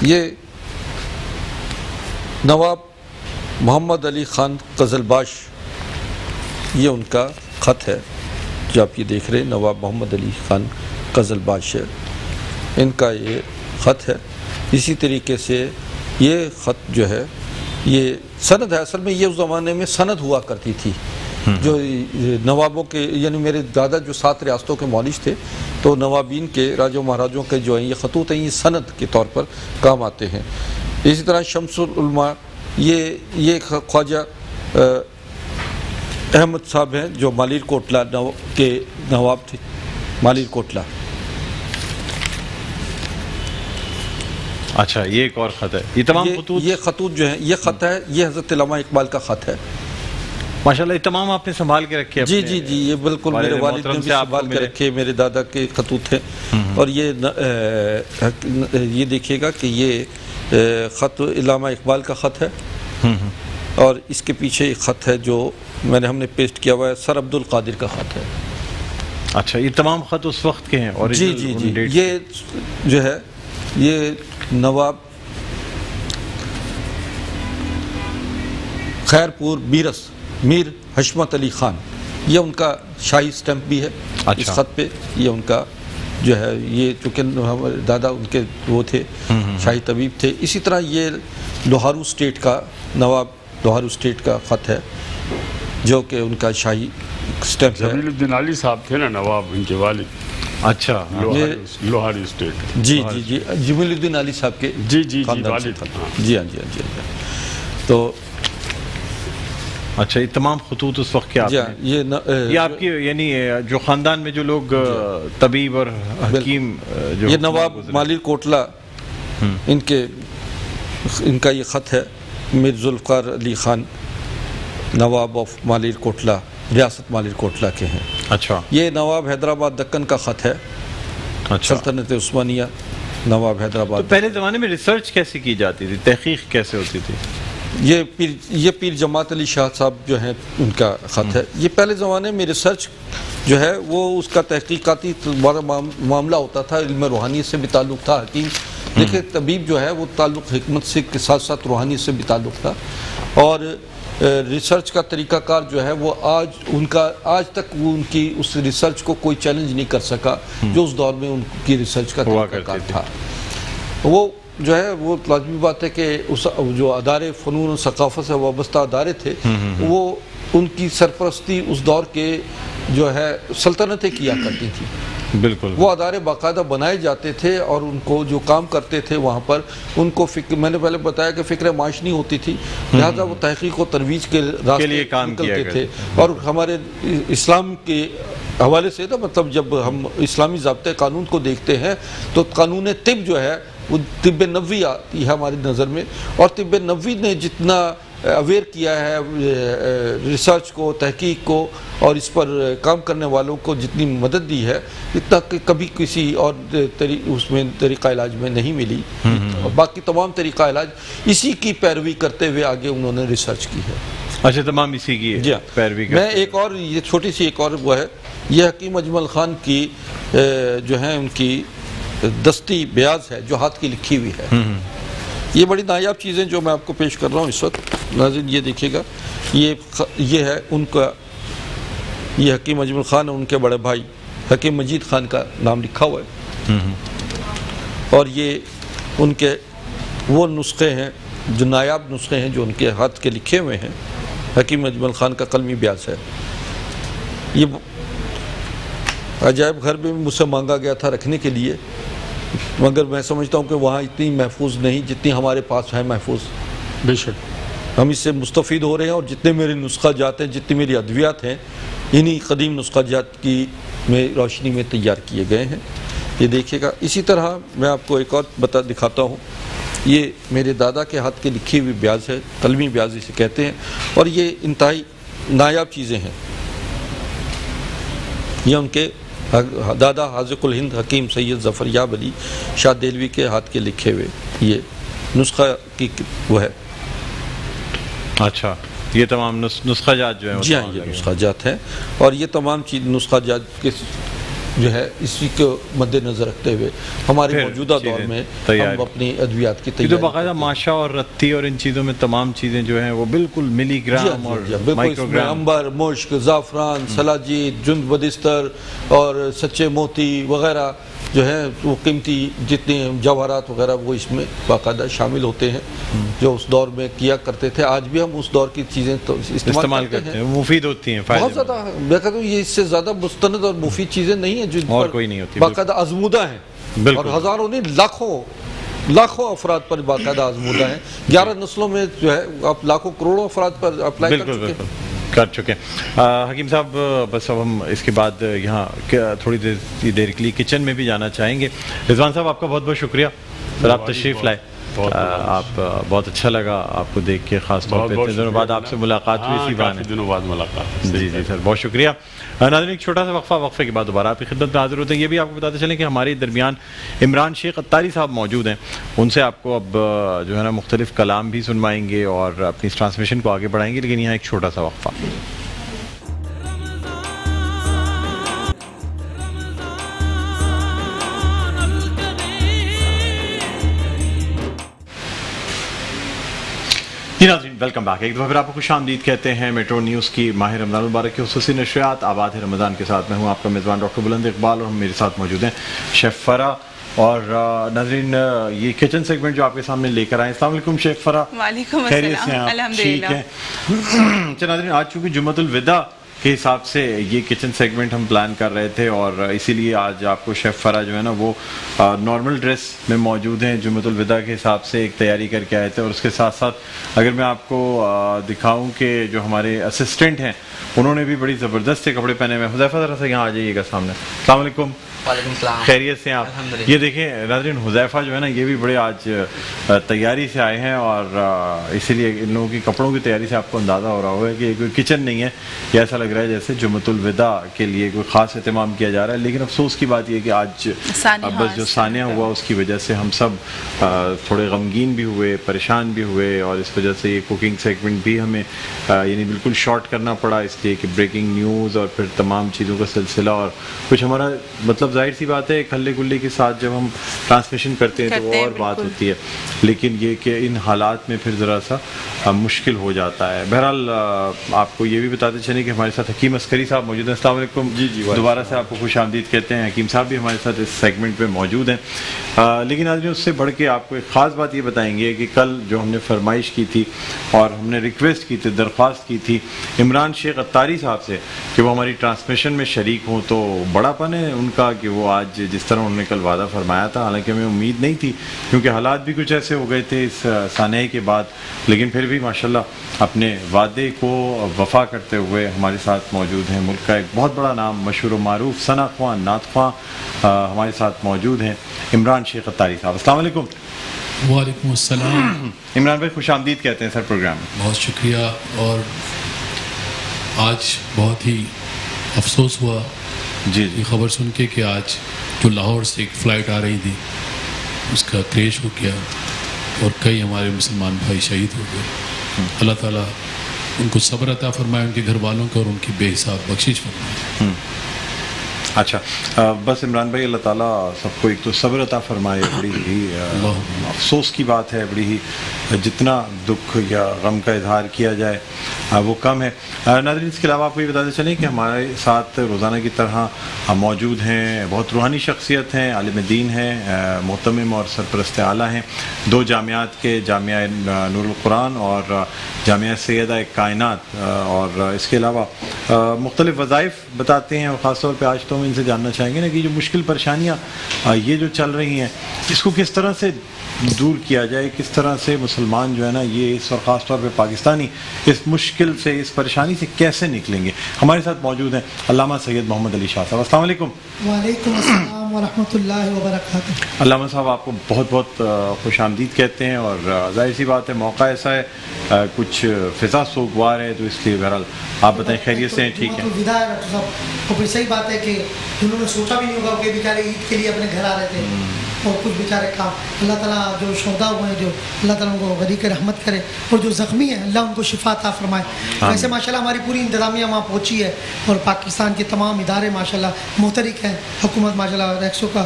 یہ نواب محمد علی خان قزلباش، یہ ان کا خط ہے جو آپ یہ دیکھ رہے ہیں، نواب محمد علی خان قزلباش ہے، ان کا یہ خط ہے۔ اسی طریقے سے یہ خط جو ہے یہ سند ہے، اصل میں یہ اس زمانے میں سند ہوا کرتی تھی، جو نوابوں کے، یعنی میرے دادا جو 7 ریاستوں کے مالش تھے، تو نوابین کے، راجوں مہاراجوں کے جو ہیں یہ خطوط ہیں، یہ سند کے طور پر کام آتے ہیں۔ اسی طرح شمس العلماء، یہ خواجہ احمد صاحب ہیں جو مالیر کوٹلہ کے نواب تھے، مالیر کوٹلہ۔ اچھا، یہ ایک اور خط ہے، یہ تمام خطوط، یہ خطوط جو ہیں، یہ خط ہے، یہ حضرت علامہ اقبال کا خط ہے ماشاءاللہ۔ یہ تمام آپ نے سنبھال کے رکھے؟ جی جی جی، یہ بالکل میرے والد نے بھی سنبھال کے رکھے، میرے دادا کے خطوط ہیں۔ اور یہ دیکھیے گا کہ یہ خط علامہ اقبال کا خط ہے، اور اس کے پیچھے ایک خط ہے جو ہم نے پیسٹ کیا ہوا ہے، سر عبد القادر کا خط ہے۔ اچھا، یہ تمام خط اس وقت کے ہیں؟ جی جی جی، یہ جو ہے یہ نواب خیرپور بیرس میر حشمت علی خان، یہ ان کا شاہی سٹیمپ بھی ہے اس خط پہ، یہ ان کا جو ہے، یہ چونکہ ہمارے دادا ان کے وہ تھے شاہی طبیب تھے۔ اسی طرح یہ لوہارو اسٹیٹ کا، نواب لوہارو اسٹیٹ کا خط ہے جو کہ ان کا شاہی سٹیمپ ہے۔ جمیل الدین علی صاحب تھے نا نواب، ان کے والد۔ اچھا، لوہاری اسٹیٹ۔ جی جی جی، جمیل الدین علی صاحب کے جی جی والد۔ جی ہاں جی ہاں جی ہاں۔ تو اچھا، یہ تمام خطوط اس وقت کیا یہ آپ کی، یعنی جو خاندان میں جو لوگ طبیب اور حکیم، یہ نواب مالیر کوٹلہ، ان کا یہ خط ہے، میر ذوالفقار علی خان نواب آف مالیر کوٹلہ، ریاست مالیر کوٹلہ کے ہیں۔ اچھا، یہ نواب حیدرآباد دکن کا خط ہے، سلطنت عثمانیہ نواب حیدرآباد۔ تو پہلے زمانے میں ریسرچ کیسے کی جاتی تھی، تحقیق کیسے ہوتی تھی؟ یہ پیر جماعت علی شاہ صاحب جو ہیں ان کا خط ہے۔ یہ پہلے زمانے میں ریسرچ جو ہے وہ اس کا تحقیقاتی معاملہ ہوتا تھا، علم روحانیت سے بھی تعلق تھا۔ حکیم دیکھیں، طبیب جو ہے وہ تعلق حکمت سے کے ساتھ ساتھ روحانیت سے بھی تعلق تھا، اور ریسرچ کا طریقہ کار جو ہے وہ آج تک وہ ان کی اس ریسرچ کو کوئی چیلنج نہیں کر سکا جو اس دور میں ان کی ریسرچ کا طریقہ کار تھا۔ وہ جو ہے وہ لازمی بات ہے کہ اس جو ادارے فنون و ثقافت سے وابستہ ادارے تھے، وہ ان کی سرپرستی اس دور کے جو ہے سلطنتیں کیا کرتی تھیں۔ بالکل، وہ ادارے باقاعدہ بنائے جاتے تھے، اور ان کو جو کام کرتے تھے وہاں پر ان کو میں نے پہلے بتایا کہ فکر معاش نہیں ہوتی تھی، لہذا وہ تحقیق و ترویج کے راستے نکلتے تھے۔ اور ہمارے اسلام کے حوالے سے نا، مطلب جب ہم اسلامی ضابطۂ قانون کو دیکھتے ہیں تو قانون طب جو ہے وہ طب نبوی آتی ہے ہماری نظر میں، اور طب نبوی نے جتنا اویئر کیا ہے ریسرچ کو، تحقیق کو، اور اس پر کام کرنے والوں کو جتنی مدد دی ہے، اتنا کبھی کسی اور اس میں طریقہ علاج میں نہیں ملی۔ اور باقی تمام طریقہ علاج اسی کی پیروی کرتے ہوئے آگے انہوں نے ریسرچ کی ہے۔ اچھا، تمام اسی کی پیروی کرتے۔ میں ایک اور یہ چھوٹی سی ایک اور وہ ہے، یہ حکیم اجمل خان کی جو ہے ان کی دستی بیاض ہے جو ہاتھ کی لکھی ہوئی ہے۔ یہ بڑی نایاب چیزیں جو میں آپ کو پیش کر رہا ہوں اس وقت، ناظرین یہ دیکھیے گا، یہ ہے ان کا، یہ حکیم اجمل خان اور ان کے بڑے بھائی حکیم مجید خان کا نام لکھا ہوا ہے، اور یہ ان کے وہ نسخے ہیں جو نایاب نسخے ہیں جو ان کے ہاتھ کے لکھے ہوئے ہیں۔ حکیم اجمل خان کا قلمی بیاض ہے۔ یہ عجائب گھر میں مجھ سے مانگا گیا تھا رکھنے کے لیے، مگر میں سمجھتا ہوں کہ وہاں اتنی محفوظ نہیں جتنی ہمارے پاس ہے محفوظ۔ بے شک ہم اس سے مستفید ہو رہے ہیں، اور جتنے میرے نسخہ جات ہیں، جتنی میری ادویات ہیں، انہی قدیم نسخہ جات کی میں روشنی میں تیار کیے گئے ہیں۔ یہ دیکھیے گا۔ اسی طرح میں آپ کو ایک اور دکھاتا ہوں، یہ میرے دادا کے ہاتھ کے لکھی ہوئی بیاض ہے، قلمی بیاض اسے کہتے ہیں، اور یہ انتہائی نایاب چیزیں ہیں۔ یہ ان کے دادا حاذق الہند حکیم سید ظفر یاب علی شاہ دہلوی کے ہاتھ کے لکھے ہوئے یہ نسخہ کی وہ ہے۔ اچھا، یہ تمام نسخہ جات جو ہیں؟ جی ہاں، یہ نسخہ جات ہیں، اور یہ تمام چیز نسخہ جات کے جو ہے اسی کو مد نظر رکھتے ہوئے ہمارے موجودہ دور میں ہم اپنی ادویات کی تیاری، تو باقاعدہ ماشا اور رتی اور ان چیزوں میں تمام چیزیں جو ہیں وہ بالکل ملی گرام اور مائکرو گرام، انبر، مشک، زعفران، سلاجید، جند بدستر اور سچے موتی وغیرہ جو ہیں وہ قیمتی جتنے جواہرات وغیرہ وہ اس میں باقاعدہ شامل ہوتے ہیں جو اس دور میں کیا کرتے تھے۔ آج بھی ہم اس دور کی چیزیں استعمال کرتے ہیں، مفید ہوتی ہیں، بہت زیادہ۔ میں کہتا ہوں یہ اس سے زیادہ مستند اور مفید چیزیں نہیں ہیں جن اور کوئی نہیں ہوتی، باقاعدہ آزمودہ ہیں، اور ہزاروں نہیں لاکھوں افراد پر باقاعدہ آزمودہ ہیں۔ 11 نسلوں میں جو ہے آپ لاکھوں کروڑوں افراد پر اپلائی کر چکے ہیں۔ حکیم صاحب، بس اب ہم اس کے بعد یہاں تھوڑی دیر کے لیے کچن میں بھی جانا چاہیں گے۔ رضوان صاحب، آپ کا بہت بہت شکریہ سر، آپ تشریف لائے۔ آپ بہت اچھا لگا آپ کو دیکھ کے، خاص طور پہ اتنے دنوں بعد آپ سے ملاقات ہوئی اسی بہانے. دنوں بعد ملاقات. جی جی سر، بہت شکریہ. ناظرین ایک چھوٹا سا وقفے کے بعد دوبارہ آپ کی خدمت میں حاضر ہوتے ہیں. یہ بھی آپ کو بتاتے چلیں کہ ہمارے درمیان عمران شیخ اتاری صاحب موجود ہیں. ان سے آپ کو اب جو ہے نا مختلف کلام بھی سنوائیں گے اور اپنی اس ٹرانسمیشن کو آگے بڑھائیں گے، لیکن یہاں ایک چھوٹا سا وقفہ. جی ناظرین ویلکم بیک. ایک دفعہ پھر آپ کو خوش آمدید کہتے ہیں میٹرو نیوز کی ماہ رمضان المبارک کی خصوصی نشریات آباد ہے رمضان کے ساتھ. میں ہوں آپ کا میزبان ڈاکٹر بلند اقبال اور میرے ساتھ موجود ہیں شیف فرح. اور ناظرین یہ کچن سیگمنٹ جو آپ کے سامنے لے کر آئے. السلام علیکم شیف فرح. وعلیکم السلام. الحمدللہ. ٹھیک ہے ناظرین، آج چونکہ جمعۃ الوداع کے حساب سے یہ کچن سیگمنٹ ہم پلان کر رہے تھے اور اسی لیے آج آپ کو شیف فرح جو ہے نا وہ نارمل ڈریس میں موجود ہیں. جمعۃ الوداع کے حساب سے ایک تیاری کر کے آئے تھے. اور اس کے ساتھ ساتھ اگر میں آپ کو دکھاؤں کہ جو ہمارے اسسٹنٹ ہیں انہوں نے بھی بڑی زبردست سے کپڑے پہنے ہوئے ہیں. حذیفہ ذرا سا یہاں آ جائیے گا سامنے. السلام علیکم. وعلیکم السلام. خیریت سے آپ؟ یہ دیکھیں ناظرین حذیفہ جو ہے نا یہ بھی بڑے آج تیاری سے آئے ہیں اور اسی لیے ان لوگوں کی کپڑوں کی تیاری سے آپ کو اندازہ ہو رہا ہوگا کہ کوئی کچن نہیں ہے. یہ ایسا لگ رہا ہے جیسے جمعۃ الوداع کے لیے کوئی خاص اہتمام کیا جا رہا ہے. لیکن افسوس کی بات یہ کہ آج بس جو سانحہ ہوا اس کی وجہ سے ہم سب تھوڑے غمگین بھی ہوئے، پریشان بھی ہوئے اور اس وجہ سے یہ کوکنگ سیگمنٹ بھی ہمیں یعنی بالکل شارٹ کرنا پڑا، اس لیے کہ بریکنگ نیوز اور پھر تمام چیزوں کا سلسلہ اور کچھ ہمارا مطلب ظاہر سی بات ہے کھلے گلے کے ساتھ جب ہم ٹرانسمیشن کرتے ہیں تو وہ اور بات ہوتی ہے. لیکن یہ کہ ان حالات میں پھر ذرا سا مشکل ہو جاتا ہے. بہرحال آپ کو یہ بھی بتاتے چلیں کہ ہمارے ساتھ حکیم عسکری صاحب موجود ہیں. السلام علیکم. جی دوبارہ سے آپ کو خوش آمدید کہتے ہیں. حکیم صاحب بھی ہمارے ساتھ اس سیگمنٹ میں موجود ہیں. لیکن آج اس سے بڑھ کے آپ کو ایک خاص بات یہ بتائیں گے کہ کل جو ہم نے فرمائش کی تھی اور ہم نے ریکویسٹ کی تھی، درخواست کی تھی عمران شیخ اتاری صاحب سے کہ وہ ہماری ٹرانسمیشن میں شریک ہوں، تو بڑا پن ہے ان کا کہ وہ آج جس طرح انہوں نے کل وعدہ فرمایا تھا، حالانکہ ہمیں امید نہیں تھی کیونکہ حالات بھی کچھ ایسے ہو گئے تھے اس سانحے کے بعد، لیکن پھر بھی ماشاءاللہ اپنے وعدے کو وفا کرتے ہوئے ہمارے ساتھ موجود ہیں. ملک کا ایک بہت بڑا نام، مشہور و معروف ثنا خواں، نعت خواں ہمارے ساتھ موجود ہیں عمران شیخ اتاری صاحب. السلام علیکم. وعلیکم السلام. عمران بھائی خوش آمدید کہتے ہیں سر پروگرام میں. بہت شکریہ. اور آج بہت ہی افسوس ہوا جی یہ خبر سن کے کہ آج جو لاہور سے ایک فلائٹ آ رہی تھی اس کا کریش ہو گیا اور کئی ہمارے مسلمان بھائی شہید ہو گئے. اللہ تعالیٰ ان کو صبر عطا فرمائے، ان کے گھر والوں کو اور ان کی بے حساب بخشش فرمائے. اچھا بس عمران بھائی اللہ تعالیٰ سب کو ایک تو صبر عطا فرمائے. بڑی ہی افسوس کی بات ہے، بڑی ہی جتنا دکھ یا غم کا اظہار کیا جائے وہ کم ہے. ناظرین اس کے علاوہ آپ کو یہ بتاتے چلیں کہ ہمارے ساتھ روزانہ کی طرح موجود ہیں بہت روحانی شخصیت ہیں، عالم دین ہیں، محتمم اور سرپرست اعلیٰ ہیں. دو جامعات کے، جامعہ نور القرآن اور جامعہ سیدہ کائنات، اور اس کے علاوہ مختلف وظائف بتاتے ہیں. اور خاص طور پہ آج تو ہم ان سے جاننا چاہیں گے نا کہ جو مشکل پریشانیاں یہ جو چل رہی ہیں اس کو کس طرح سے دور کیا جائے، کس طرح سے مسلمان جو ہے نا یہ اس اور خاص طور پہ پاکستانی اس مشکل سے، اس پریشانی سے کیسے نکلیں گے. ہمارے ساتھ موجود ہیں علامہ سید محمد علی شاہ صاحب. السلام علیکم. وعلیکم السلام ورحمۃ اللہ وبرکاتہ. علامہ صاحب آپ کو بہت بہت خوش آمدید کہتے ہیں. اور ظاہر سی بات ہے موقع ایسا ہے، کچھ فضا سوگوار ہے، تو اس لیے بہرحال آپ بتائیں خیریت سے ہیں؟ ٹھیک ہے. اور پھر صحیح بات ہے کہ انہوں نے سوچا بھی نہیں ہوگا کہ بیچارے عید کے لیے اپنے گھر آ رہے تھے اور کچھ بیچارے کام. اللہ تعالیٰ جو شہدا ہوئے ہیں، جو اللہ تعالیٰ ان کو غریق رحمت کرے، اور جو زخمی ہیں اللہ ان کو شفا عطا فرمائے. ویسے ماشاءاللہ ہماری پوری انتظامیہ وہاں پہنچی ہے اور پاکستان کے تمام ادارے ماشاءاللہ محترک ہیں. حکومت ماشاءاللہ ریکسو کا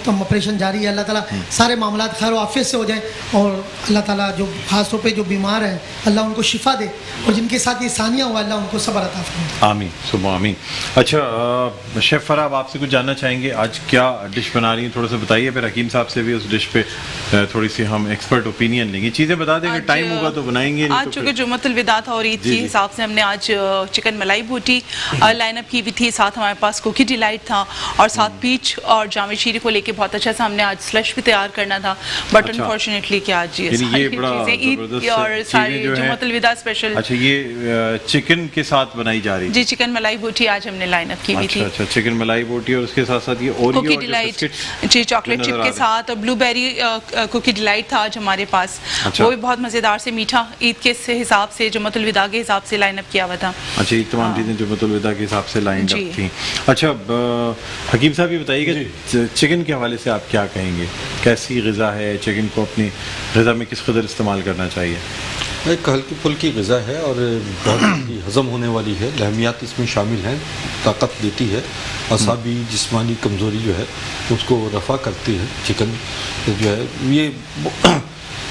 آپریشن جاری ہے. اللہ تعالیٰ سارے معاملات خیر و عافیت سے ہو جائیں اور اللہ تعالیٰ جو خاص طور پہ جو بیمار ہیں اللہ ان کو شفا دے، اور جن کے ساتھ یہ ثانیہ ہوا اللہ ان کو صبر عطا فرمائے. آمین صبح آمین. اچھا شیف فرح آپ سے کچھ جاننا چاہیں گے، آج کیا ڈش بنا رہی ہیں تھوڑا سا بتائیے، پھر حکیم صاحب سے بھی اس ڈش پہ تھوڑی سی ہم ایکسپرٹ اوپینین لیں گے. چیزیں بتا دیں کہ ٹائم ہوگا تو بنائیں گے. آج چونکہ جمعۃ الوداع تھا اور عید کے حساب سے ہم نے آج چکن ملائی بوٹی لائن اپ کی ہوئی تھی، ساتھ ہمارے پاس کوکی ڈیلائٹ تھا اور ساتھ پیچ اور جامع شیری کو لے کے بہت اچھا سا ہم نے آج سلش بھی تیار کرنا تھا. بٹ انفارچونیٹلی کہ آج یہ ساری چیزیں عید اور ساری جمعۃ الوداع اسپیشل. اچھا یہ چکن کے ساتھ بنائی جا رہی ہے؟ جی چکن ملائی بوٹی آج ہم نے لائن اپ کی ہوئی تھی. اچھا چکن ملائی بوٹی اور اس کے ساتھ ساتھ یہ اوریو کوکی ڈیلائٹ، جی چاکلیٹ چپ کے ساتھ، اور بلو بیری کوکی ڈیلائٹ تھا آج ہمارے پاس، وہ بھی بہت مزیدار سے میٹھا عید کے حساب سے جمعۃ الوداع کے حساب سے لائن اپ کیا ہوا تھا. اچھا یہ تمام چیزیں جمعۃ الوداع کے حساب سے لائن اپ تھیں. اچھا حکیم صاحب یہ بتائیے کہ چکن کے حوالے سے آپ کیا کہیں گے؟ کیسی غذا ہے؟ چکن کو اپنی غذا میں کس قدر استعمال کرنا چاہیے؟ ایک ہلکی پھلکی غذا ہے اور بہت جلدی ہضم ہونے والی ہے. لحمیات اس میں شامل ہیں، طاقت دیتی ہے، اعصابی جسمانی کمزوری جو ہے اس کو رفع کرتی ہے. چکن جو ہے یہ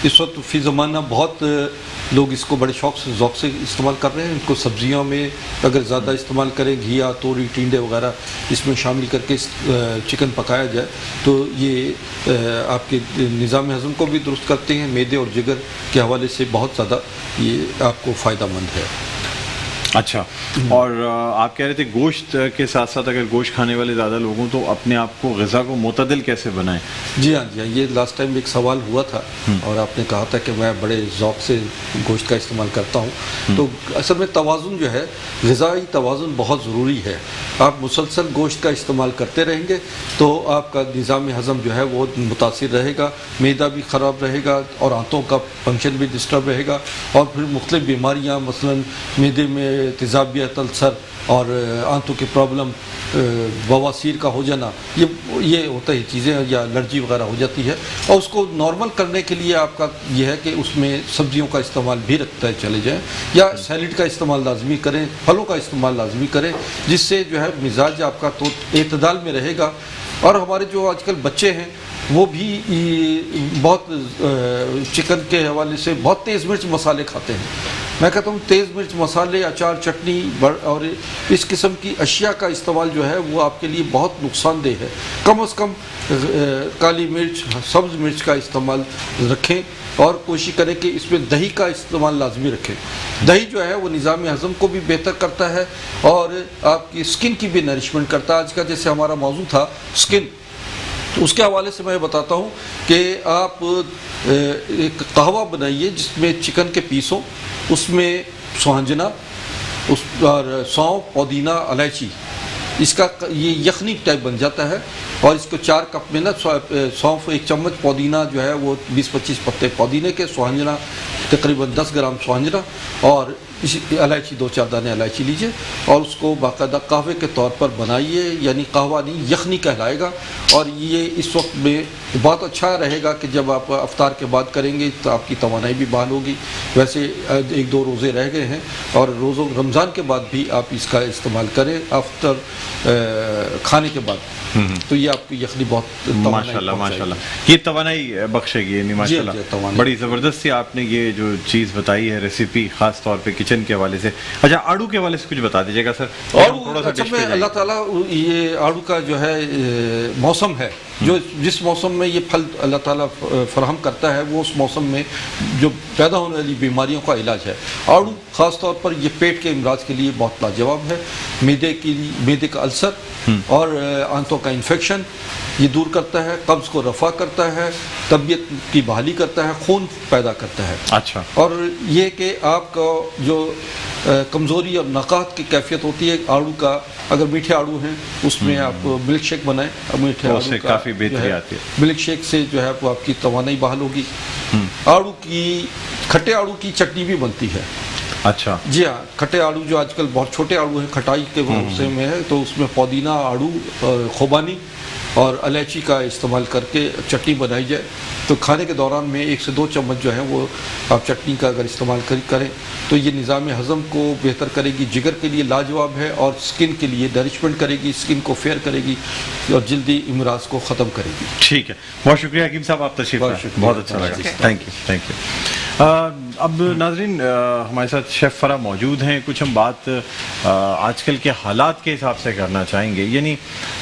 اس وقت فی زمانہ بہت لوگ اس کو بڑے شوق سے ذوق سے استعمال کر رہے ہیں. ان کو سبزیوں میں اگر زیادہ استعمال کریں، گھیا، توری، ٹینڈے وغیرہ اس میں شامل کر کے چکن پکایا جائے تو یہ آپ کے نظام ہضم کو بھی درست کرتے ہیں. معدے اور جگر کے حوالے سے بہت زیادہ یہ آپ کو فائدہ مند ہے. اچھا، اور آپ کہہ رہے تھے گوشت کے ساتھ ساتھ اگر گوشت کھانے والے زیادہ لوگ ہوں تو اپنے آپ کو غذا کو معتدل کیسے بنائیں؟ جی ہاں یہ لاسٹ ٹائم ایک سوال ہوا تھا اور آپ نے کہا تھا کہ میں بڑے ذوق سے گوشت کا استعمال کرتا ہوں. تو اصل میں توازن جو ہے، غذائی توازن بہت ضروری ہے. آپ مسلسل گوشت کا استعمال کرتے رہیں گے تو آپ کا نظام ہضم جو ہے وہ متاثر رہے گا، معدہ بھی خراب رہے گا اور آنتوں کا فنکشن بھی ڈسٹرب رہے گا، اور پھر مختلف بیماریاں مثلا معدے میں تیزابیت، السر اور آنتوں کی پرابلم، بواسیر کا ہو جانا، یہ ہوتا ہے چیزیں، یا الرجی وغیرہ ہو جاتی ہے. اور اس کو نارمل کرنے کے لیے آپ کا یہ ہے کہ اس میں سبزیوں کا استعمال بھی رکھتے چلے جائیں، یا سیلڈ کا استعمال لازمی کریں، پھلوں کا استعمال لازمی کریں، جس سے جو ہے مزاج آپ کا تو اعتدال میں رہے گا. اور ہمارے جو آج کل بچے ہیں وہ بھی بہت چکن کے حوالے سے بہت تیز مرچ مسالے کھاتے ہیں. میں کہتا ہوں تیز مرچ مسالے، اچار، چٹنی اور اس قسم کی اشیاء کا استعمال جو ہے وہ آپ کے لیے بہت نقصان دہ ہے. کم از کم کالی مرچ، سبز مرچ کا استعمال رکھیں، اور کوشش کریں کہ اس میں دہی کا استعمال لازمی رکھیں. دہی جو ہے وہ نظام ہضم کو بھی بہتر کرتا ہے اور آپ کی سکن کی بھی نرشمنٹ کرتا ہے. آج کا جیسے ہمارا موضوع تھا سکن، تو اس کے حوالے سے میں بتاتا ہوں کہ آپ ایک قہوہ بنائیے جس میں چکن کے پیسوں، اس میں سوہنجنا اور سونف، پودینہ، الائچی، اس کا یہ یخنی ٹائپ بن جاتا ہے. اور اس کو 4 کپ میں نا سونف 1 چمچ، پودینہ جو ہے وہ 20-25 پتے پودینے کے، سوہنجنا تقریباً 10 گرام سوہنجنا، اور الائچی 2-4 دانے الائچی لیجئے اور اس کو باقاعدہ قہوے کے طور پر بنائیے. یعنی قہوہ نہیں، یخنی کہلائے گا. اور یہ اس وقت میں بہت اچھا رہے گا کہ جب آپ افطار کے بعد کریں گے تو آپ کی توانائی بھی بحال ہوگی. ویسے 1-2 روزے رہ گئے ہیں اور روزوں رمضان کے بعد بھی آپ اس کا استعمال کریں افطر کھانے کے بعد، تو یہ آپ کی یخنی بہت ماشاءاللہ ماشاءاللہ یہ توانائی بخشے گی. یعنی ماشاءاللہ بڑی زبردست سی آپ نے یہ جو چیز بتائی ہے ریسیپی، خاص طور پہ کچن کے حوالے سے. اچھا آڑو کے حوالے سے کچھ بتا دیجیے گا سر. اللہ تعالیٰ یہ آڑو کا جو ہے موسم ہے، جس موسم میں یہ پھل اللہ تعالیٰ فراہم کرتا ہے وہ اس موسم میں جو پیدا ہونے والی بیماریوں کا علاج ہے. آڑو خاص طور پر یہ پیٹ کے امراض کے لیے بہت لاجواب ہے. معدے کا السر اور آنتوں کا انفیکشن یہ دور کرتا ہے، قبض کو رفع کرتا ہے، طبیعت کی بحالی کرتا ہے، خون پیدا کرتا ہے. اچھا، اور یہ کہ آپ کا جو کمزوری اور نقاہت کی کیفیت ہوتی ہے آڑو کا، اگر میٹھے آڑو ہیں اس میں آپ ملک شیک بنائیں، میٹھے آڑو کا کافی بہتری آتی ہے. ملک شیک سے جو ہے وہ آپ کی توانائی بحال ہوگی. آڑو کی، کھٹے آڑو کی چٹنی بھی بنتی ہے. اچھا جی ہاں، کھٹے آڑو جو آج کل بہت چھوٹے آڑو ہیں، کھٹائی کے حصے میں ہے، تو اس میں پودینہ، آڑو، خوبانی اور الائچی کا استعمال کر کے چٹنی بنائی جائے تو کھانے کے دوران میں 1 سے 2 چمچ جو ہے وہ آپ چٹنی کا اگر استعمال کریں تو یہ نظام ہضم کو بہتر کرے گی. جگر کے لیے لاجواب ہے اور سکن کے لیے نرشمنٹ کرے گی، سکن کو فیئر کرے گی اور جلدی امراض کو ختم کرے گی. ٹھیک ہے، بہت شکریہ حکیم صاحب، آپ تشریف لائے، بہت اچھا لگا. Thank you. اب ناظرین ہمارے ساتھ شیف فرا موجود ہیں. کچھ ہم بات آج کل کے حالات کے حساب سے کرنا چاہیں گے. یعنی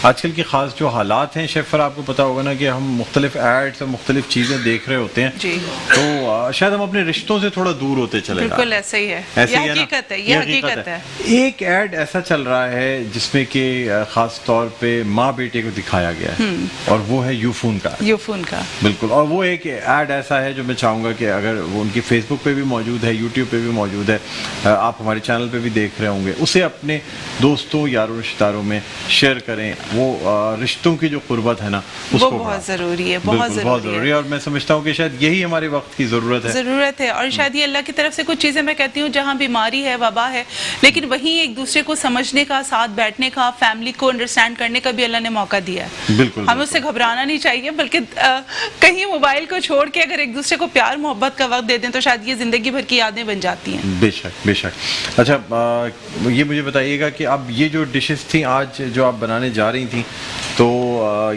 آج کل کے خاص جو حالات ہیں شیف فرا، آپ کو پتہ ہوگا نا کہ ہم مختلف ایڈس اور مختلف چیزیں دیکھ رہے ہوتے ہیں جی، تو شاید ہم اپنے رشتوں سے تھوڑا دور ہوتے چلے گئے. بالکل ایسا ہی ہے، یہ حقیقت ہے، یہ حقیقت ہے. ایک ایڈ ایسا چل رہا ہے جس میں کہ خاص طور پہ ماں بیٹے کو دکھایا گیا ہے اور وہ ہے یوفون کا. یوفون کا، بالکل. اور وہ ایک ایڈ ایسا ہے جو میں چاہوں گا کہ اگر وہ ان کی فیس بک پہ بھی موجود ہے, یوٹیوب پہ بھی موجود ہے, آپ ہمارے چینل پہ بھی دیکھ رہے ہوں گے, اسے اپنے دوستوں یاروں رشتہ داروں میں شیئر کریں. وہ رشتوں کی جو قربت ہے نا اس وہ کو بہت ضروری ہے, بہت ضروری ہے, اور میں سمجھتا ہوں کہ شاید یہی ہمارے وقت کی ضرورت ہے. اور شاید یہ اللہ کی طرف سے کچھ چیزیں میں کہتی ہوں جہاں بیماری ہے, وبا ہے, لیکن وہیں ایک دوسرے کو سمجھنے کا, ساتھ بیٹھنے کا, فیملی کو انڈرسٹینڈ کرنے کا بھی اللہ نے موقع دیا ہے. بالکل ہمیں اس سے گھبرانا نہیں چاہیے, بلکہ کہیں موبائل کو چھوڑ کے اگر ایک دوسرے کو پیار محبت کا وقت دے دیں تو شاید یہ زندگی بھر کی یادیں بن جاتی ہیں. بے شک بے شک. اچھا یہ مجھے بتائیے گا کہ اب یہ جو ڈشز تھیں آج جو آپ بنانے جا رہی تھیں, تو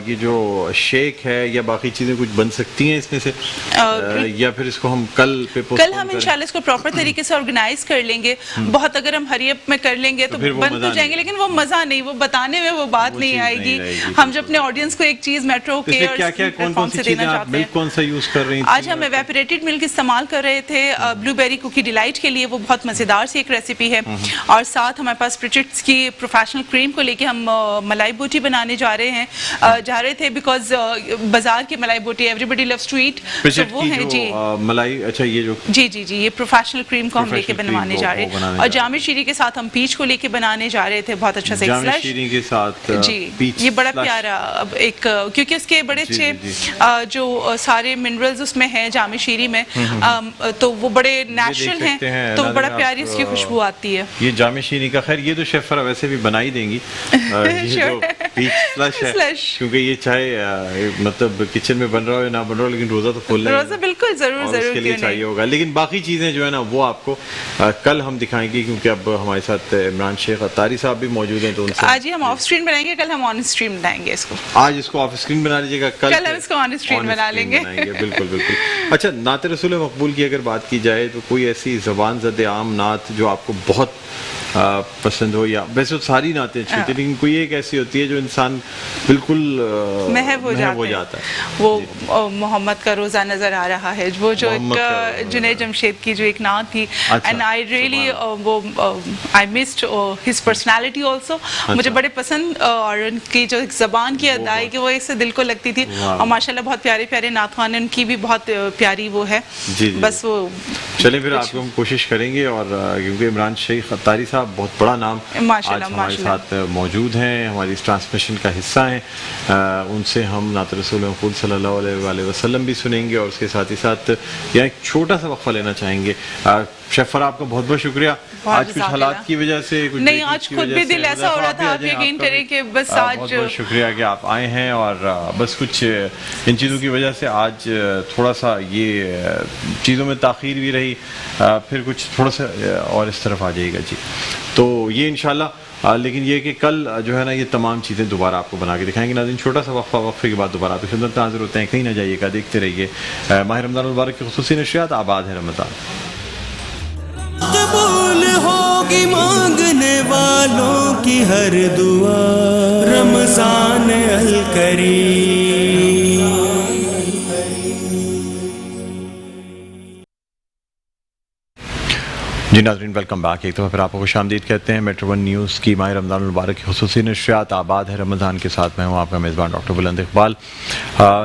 یہ جو شیک ہے یا باقی چیزیں کچھ بن سکتی ہیں اس میں سے, یا پھر اس کو ہم کل ہم انشاءاللہ اس کو پراپر طریقے سے آرگنائز کر لیں گے. بہت اگر ہم ہری اپ میں کر لیں گے تو بن تو جائیں گے, لیکن وہ مزہ نہیں, وہ بتانے میں وہ بات نہیں آئے گی. ہم جو اپنے آڈینس کو ایک چیز میٹرو کے اور پلیٹ فارم سے دینا چاہتے ہیں. کون سا یوز کر رہی ہیں؟ آج ہم ایویپوریٹڈ ملک استعمال کر رہے تھے بلو بیری کوکی ڈیلائٹ کے لیے, وہ بہت مزیدار سی ایک ریسیپی ہے. اور ساتھ ہمارے پاس پریچٹس کی پروفیشنل کریم کو لے کے ہم ملائی بوٹی بنانے جا رہے تھے, بیکاز بازار کی malai boti everybody loves to eat, تو وہ ہے جی ملائی. اچھا یہ جو جی یہ پروفیشنل کریم کو ہم لے کے بنوانے جا رہے ہیں, اور جامع شیری کے ساتھ ہم پیچ کو لے کے بنانے جا رہے تھے. بہت اچھا سا جامع شیری کے ساتھ جی, یہ بڑا پیارا ایک, کیونکہ اس کے بڑے اچھے جو سارے منرلز اس میں ہیں جامع شیری میں, تو وہ بڑے نیچرل ہیں, تو بڑا پیاری اس کی خوشبو آتی ہے. یہ جامع شیری کا, خیر یہ تو شیف فرا ویسے بھی بنا ہی دیں گی, یہ جو پیچ سلش ہے, کیونکہ یہ چاہے مطلب کچن میں بن رہا ہو یا نہ بن رہا ہو, لیکن روزہ تو کھولنا ہے, روزہ بالکل ضرور اس کے لیے چاہیے ہوگا. لیکن باقی چیزیں جو ہے نا وہ آپ کو کل ہم دکھائیں گے, کیونکہ اب ہمارے ساتھ عمران شیخ اتاری صاحب بھی موجود ہیں, تو ان سے آج ہی ہم آف اسکرین بنائیں گے, کل ہم آن اسکرین بنائیں گے. اس کو آج اس کو آف اسکرین بنا لیجیے گا, کل ہم اس کو آن اسکرین بنا لیں گے. بالکل. اچھا, نعت رسول مقبول کی اگر بات کی جائے تو کوئی ایسی زبان زد عام نعت جو آپ کو بہت پسند ہو, یا ویسے تو ساری نعتیں اچھی ہوتی ہیں, لیکن کوئی ایک ایسی ہوتی ہے جو انسان بالکل محو ہو جاتا ہے, وہ محمد کا روزہ نظر آ رہا ہے, وہ جو ایک جنید جمشید کی جو ایک نعت تھی, and I really I missed his personality also. مجھے بڑے پسند, اور ان کی جو زبان کی ادائیگی وہ اس سے دل کو لگتی تھی, اور ماشاءاللہ بہت پیارے پیارے نعت خوان ہیں, ان کی بھی بہت پیاری وہ ہے. بس وہ چلیں پھر آپ کو ہم کوشش کریں گے, اور کیونکہ عمران شیخ اتاری صاحب بہت بڑا نام آج ہمارے ساتھ موجود ہیں, ہماری اس ٹرانسمیشن کا حصہ ہیں, ان سے ہم نعت رسول مقبول صلی اللہ علیہ وآلہ وسلم بھی سنیں گے, اور اس کے ساتھ ہی ساتھ یہاں ایک چھوٹا سا وقفہ لینا چاہیں گے. شیف فرا آپ کا بہت بہت شکریہ. آج کچھ حالات کی وجہ سے نہیں, آج خود بھی دل ایسا ہو رہا تھا, آپ یقین کریں کہ بس آج بہت بہت شکریہ کہ آپ آئے ہیں, اور بس کچھ ان چیزوں کی وجہ سے آج تھوڑا سا یہ چیزوں میں تاخیر بھی رہی, پھر کچھ تھوڑا سا اور اس طرف آ جائے گا جی, تو یہ انشاءاللہ. لیکن یہ کہ کل جو ہے نا یہ تمام چیزیں دوبارہ آپ کو بنا کے دکھائیں گے. ناظرین, چھوٹا سا وقفے کے بعد دوبارہ آپ کی خدمت میں حاضر ہوتے ہیں, کہیں نہ جائیے گا, دیکھتے رہیے ماہ رمضان المبارک کی خصوصی نشریات آباد ہے رمضان. قبول ہوگی مانگنے والوں کی ہر دعا, رمضان الکریم. جی ناظرین, ویلکم بیک. ایک دفعہ پھر آپ کو خوش آمدید کہتے ہیں میٹرو ون نیوز کی ماہ رمضان المبارک کی خصوصی نشریات آباد ہے رمضان کے ساتھ. میں ہوں آپ کا میزبان ڈاکٹر بلند اقبال.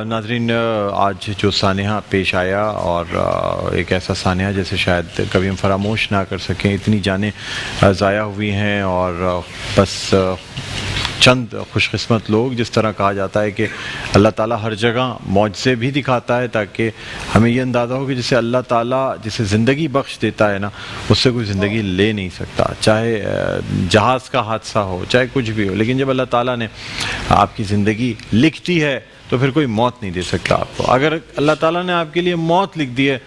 ناظرین, آج جو سانحہ پیش آیا, اور ایک ایسا سانحہ جیسے شاید کبھی ہم فراموش نہ کر سکیں, اتنی جانیں ضائع ہوئی ہیں, اور بس چند خوش قسمت لوگ, جس طرح کہا جاتا ہے کہ اللہ تعالیٰ ہر جگہ معجزے بھی دکھاتا ہے تاکہ ہمیں یہ اندازہ ہو کہ جسے اللہ تعالیٰ جسے زندگی بخش دیتا ہے نا, اس سے کوئی زندگی لے نہیں سکتا, چاہے جہاز کا حادثہ ہو, چاہے کچھ بھی ہو. لیکن جب اللہ تعالیٰ نے آپ کی زندگی لکھتی ہے تو پھر کوئی موت نہیں دے سکتا آپ کو. اگر اللہ تعالیٰ نے آپ کے لیے موت لکھ دی ہے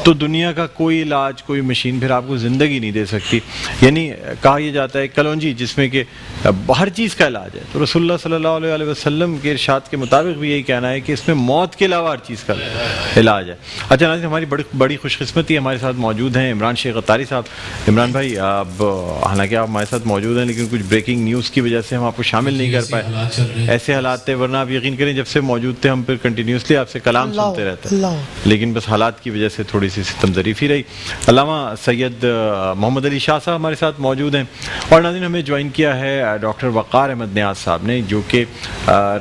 تو دنیا کا کوئی علاج, کوئی مشین پھر آپ کو زندگی نہیں دے سکتی. یعنی کہا یہ جاتا ہے کلونجی جس میں کہ ہر چیز کا علاج ہے, تو رسول اللہ صلی اللہ علیہ وآلہ وسلم کے ارشاد کے مطابق بھی یہی کہنا ہے کہ اس میں موت کے علاوہ ہر چیز کا علاج ہے. اچھا ناظرین, ہماری بڑی خوش قسمتی ہمارے ساتھ موجود ہیں عمران شیخ اتاری صاحب. عمران بھائی, اب حالانکہ آپ ہمارے ساتھ موجود ہیں, لیکن کچھ بریکنگ نیوز کی وجہ سے ہم آپ کو شامل نہیں کر پائے. ایسے حالات تھے, ورنہ آپ یقین کریں جب سے موجود تھے ہم پھر کنٹینیوسلی آپ سے کلام سنتے رہتے ہیں, لیکن بس حالات کی وجہ سے تھوڑی سی ستم ظریفی رہی. علامہ سید محمد علی شاہ صاحب ہمارے ساتھ موجود ہیں, اور ناظرین ہمیں جوائن کیا ہے ڈاکٹر وقار احمد نیاز صاحب نے, جو کہ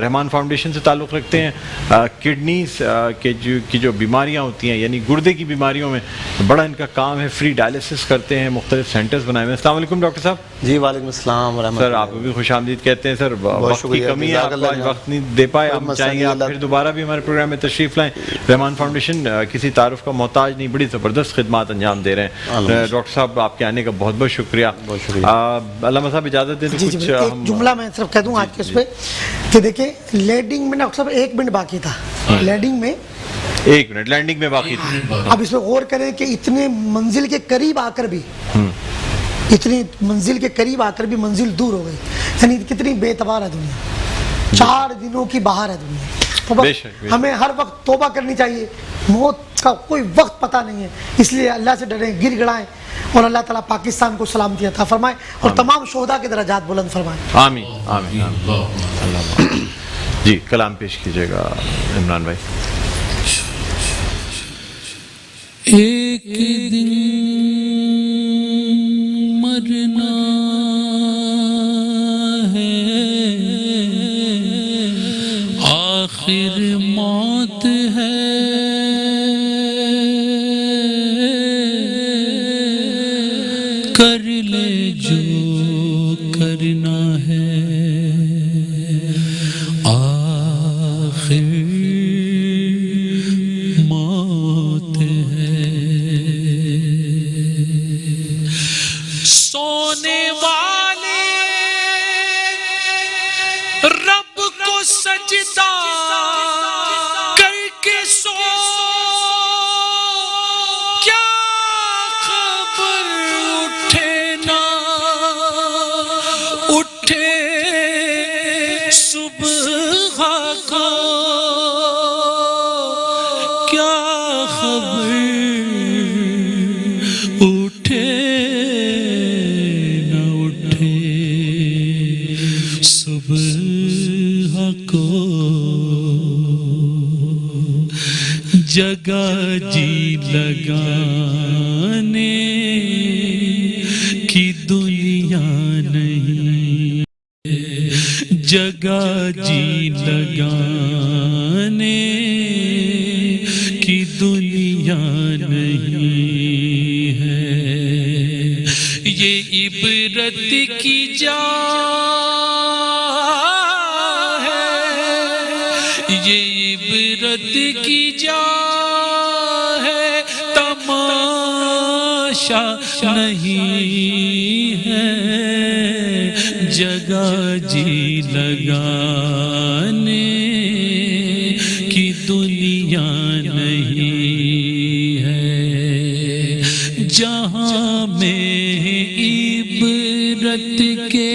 رحمان فاؤنڈیشن سے تعلق رکھتے ہیں. کڈنیز کی جو بیماریاں ہوتی ہیں, یعنی گردے کی بیماریوں میں بڑا ان کا کام ہے, فری ڈائلسس کرتے ہیں, مختلف سینٹرز بنائے ہوئے ہیں. السلام علیکم ڈاکٹر صاحب. جی وعلیکم السلام ورحمۃ اللہ. سر آپ کو بھی خوش آمدید کہتے ہیں. سر وقت کی کمی ہے, آپ آج وقت نہیں دے پائے, ہم چاہیں گے آپ پھر دوبارہ بھی ہمارے پروگرام میں تشریف لائیں. رحمان فاؤنڈیشن کسی تعارف کا محتاج نہیں, بڑی زبردست خدمات انجام دے رہے ہیں. ڈاکٹر صاحب آپ کے آنے کا بہت بہت شکریہ. علامہ صاحب اجازت دیں تو کچھ ایک جملہ میں صرف کہہ دوں آج کے اس پہ کہ دیکھیں لیڈنگ میں ڈاکٹر صاحب 1 منٹ باقی تھا, لیڈنگ میں 1 منٹ لینڈنگ میں باقی تھا. اب اس پہ غور کریں کہ اتنے منزل کے قریب آ کر بھی اتنی منزل کے قریب آ کر بھی منزل دور ہو گئی, یعنی کتنی بے اعتبار ہے دنیا. 4 دنوں کی باہر ہے دنیا. تو ہمیں ہر وقت توبہ کرنی چاہیے, موت کا کوئی وقت پتہ نہیں ہے, اس لیے اللہ سے ڈریں, گر گڑائیں, اور اللہ تعالیٰ پاکستان کو سلامتی عطا فرمائے اور تمام شہداء کے درجات بلند فرمائے. آمین آمین. جی کلام پیش کیجیے گا عمران بھائی. ایک دن مرنا ہے, آخر موت ہے, کر لے جو کرنا ہے, آخر موت ہے. سونے والے رب کو سجدہ کر کے سو, کیا خبر اٹھے نہ اٹھے صبح کا, کیا خبر اٹھے نہ اٹھے صبح کو. جگہ جی لگانے کی دنیا نہیں, جگہ جی لگانے کی دنیا نہیں ہے. یہ عبرت کی جا ہے, یہ عبرت کی جا ہے, تماشا نہیں ہے. جگہ جی لگانے کی دنیا نہیں ہے. جہاں میں عبرت کے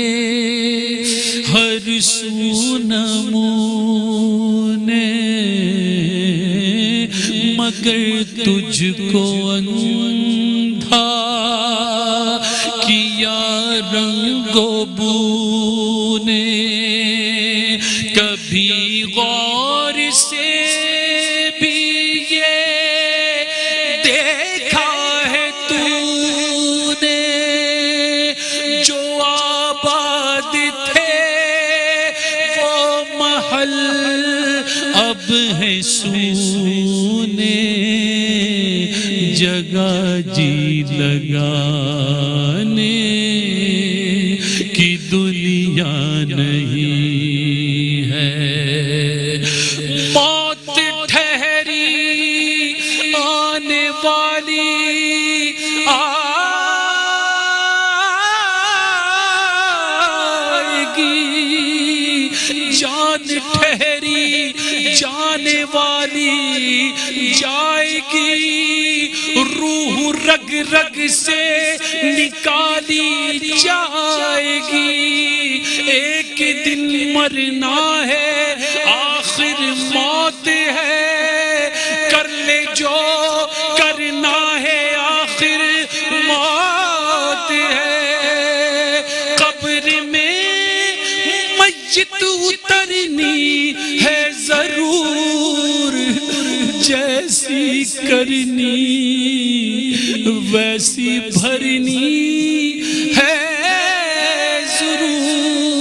ہر سو نمونے, مگر تجھ کو اندھا کیا رنگ و بو نے. کبھی غور سے بھی یہ دیکھا ہے تو نے, جو آباد تھے وہ محل اب ہے سونے. جگہ جی لگانے کی دنیا نہیں ہے. موت ٹھہری آنے والی آئے گی, جان ٹھہری جانے والی جائے گی, روح رگ رگ سے نکالی جائے گی. ایک دن مرنا ہے, آخر موت ہے, کر لے جو کرنا ہے, آخر موت ہے. قبر میں میت اترنی ہے ضرور, جیسی کرنی ویسی بھرنی ہے ضرور.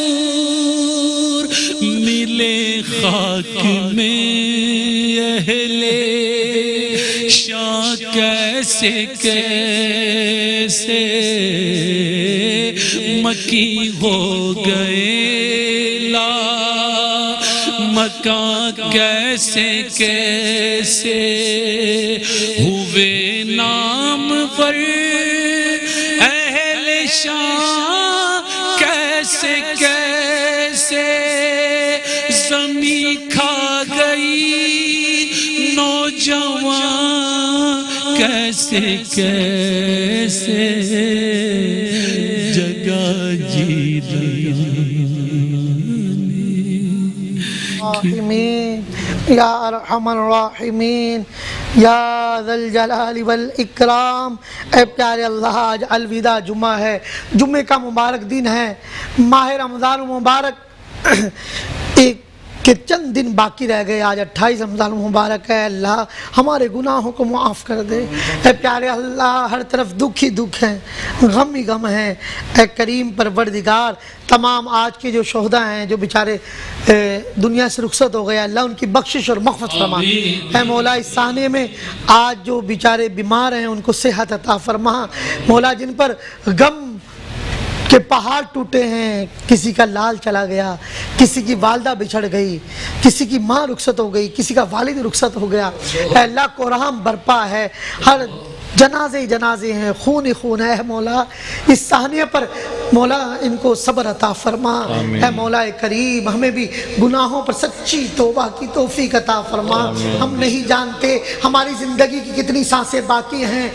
اہل شاہ کیسے کیسے مکی ہو گئے لا مکہ کیسے کیسے ہوئے نامور اہل شاہ کیسے کیسے زمین کھا گئی نوجوان کیسے کیسے جگہ الراحمین یا ارحم الراحمین یا ذا الجلال والاکرام۔ اے پیارے اللہ، آج الوداع جمعہ ہے، جمعے کا مبارک دن ہے، ماہ رمضان مبارک ایک کہ چند دن باقی رہ گئے، آج 28 رمضان مبارک ہے۔ اللہ ہمارے گناہوں کو معاف کر دے۔ اے پیارے اللہ، ہر طرف دکھ ہی دکھ ہیں، غم ہی غم ہیں۔ اے کریم پروردگار، تمام آج کے جو شہداء ہیں جو بیچارے دنیا سے رخصت ہو گئے، اللہ ان کی بخشش اور مغفرت فرما۔ اے مولا، اس سانے میں آج جو بیچارے بیمار ہیں ان کو صحت عطا فرما۔ مولا، جن پر غم کہ پہاڑ ٹوٹے ہیں، کسی کا لال چلا گیا، کسی کی والدہ بچھڑ گئی، کسی کی ماں رخصت ہو گئی، کسی کا والد رخصت ہو گیا، اے اللہ کوہرام برپا ہے، ہر جنازے جنازے ہیں، خون خون ہے۔ مولا، اس سہانیے پر مولا ان کو صبر عطا فرما۔ اے مولا کریم، ہمیں بھی گناہوں پر سچی توبہ کی توفیق عطا فرما۔ ہم نہیں جانتے ہماری زندگی کی کتنی سانسیں باقی ہیں،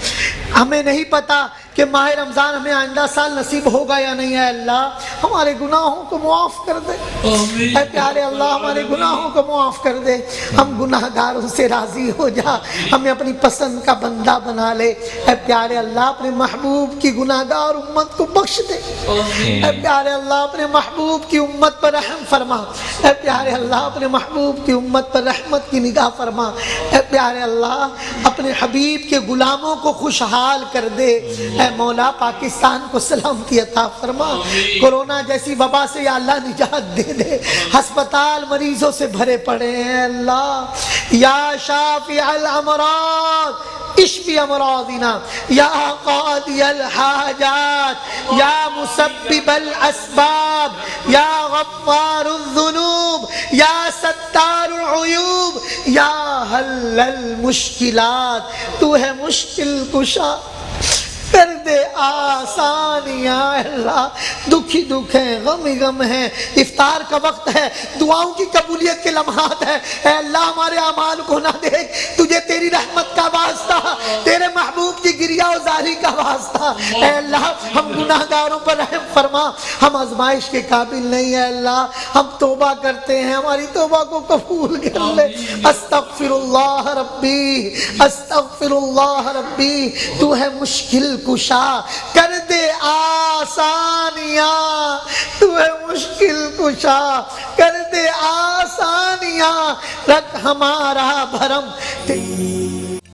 ہمیں نہیں پتا کہ ماہ رمضان ہمیں آئندہ سال نصیب ہوگا یا نہیں ہے۔ اللہ ہمارے گناہوں کو معاف کر دے۔ اے پیارے اللہ، ہمارے گناہوں کو معاف کر دے۔ ہم گناہ گاروں سے راضی ہو جا، ہمیں اپنی پسند کا بندہ بنا لے۔ اے پیارے اللہ، اپنے محبوب کی گناہ گار امت کو بخش دے۔ اے پیارے اللہ، اپنے محبوب کی امت پر رحم فرما۔ اے پیارے اللہ، اپنے محبوب کی امت پر رحمت کی نگاہ فرما۔ اے پیارے اللہ، اپنے حبیب کے غلاموں کو خوشحال کر دے۔ اے مولا، پاکستان کو سلامتی عطا فرما۔ کورونا جیسی وبا سے یا اللہ نجات دے دے۔ ہسپتال مریضوں سے بھرے پڑے ہیں اللہ۔ یا شافی الامراض اشفی امراضنا، یا قاضی الحاجات، یا مسبب الاسباب، یا غفار الذنوب، یا ستار العیوب، یا حل المشکلات۔ تو ہے مشکل کشا، کر دے آسانیاں۔ اللہ دکھ ہی دکھ ہیں، غم ہی غم ہیں، افطار کا وقت ہے، دعاؤں کی قبولیت کے لمحات ہیں۔ اے اللہ ہمارے اعمال کو نہ دیکھ، تجھے تیری رحمت کا واسطہ، تیرے محبوب کی گریہ و زاری کا واسطہ۔ اے اللہ ہم گناہ گاروں پر رحم فرما، ہم آزمائش کے قابل نہیں ہے اللہ، ہم توبہ کرتے ہیں، ہماری توبہ کو قبول کر لے۔ استغفر اللہ ربی، استغفر اللہ ربی، تو ہے مشکل کشا، کر دے آسانیاں۔ تو ہے مشکل کشا، کر دے آسانیاں، رکھ ہمارا بھرم۔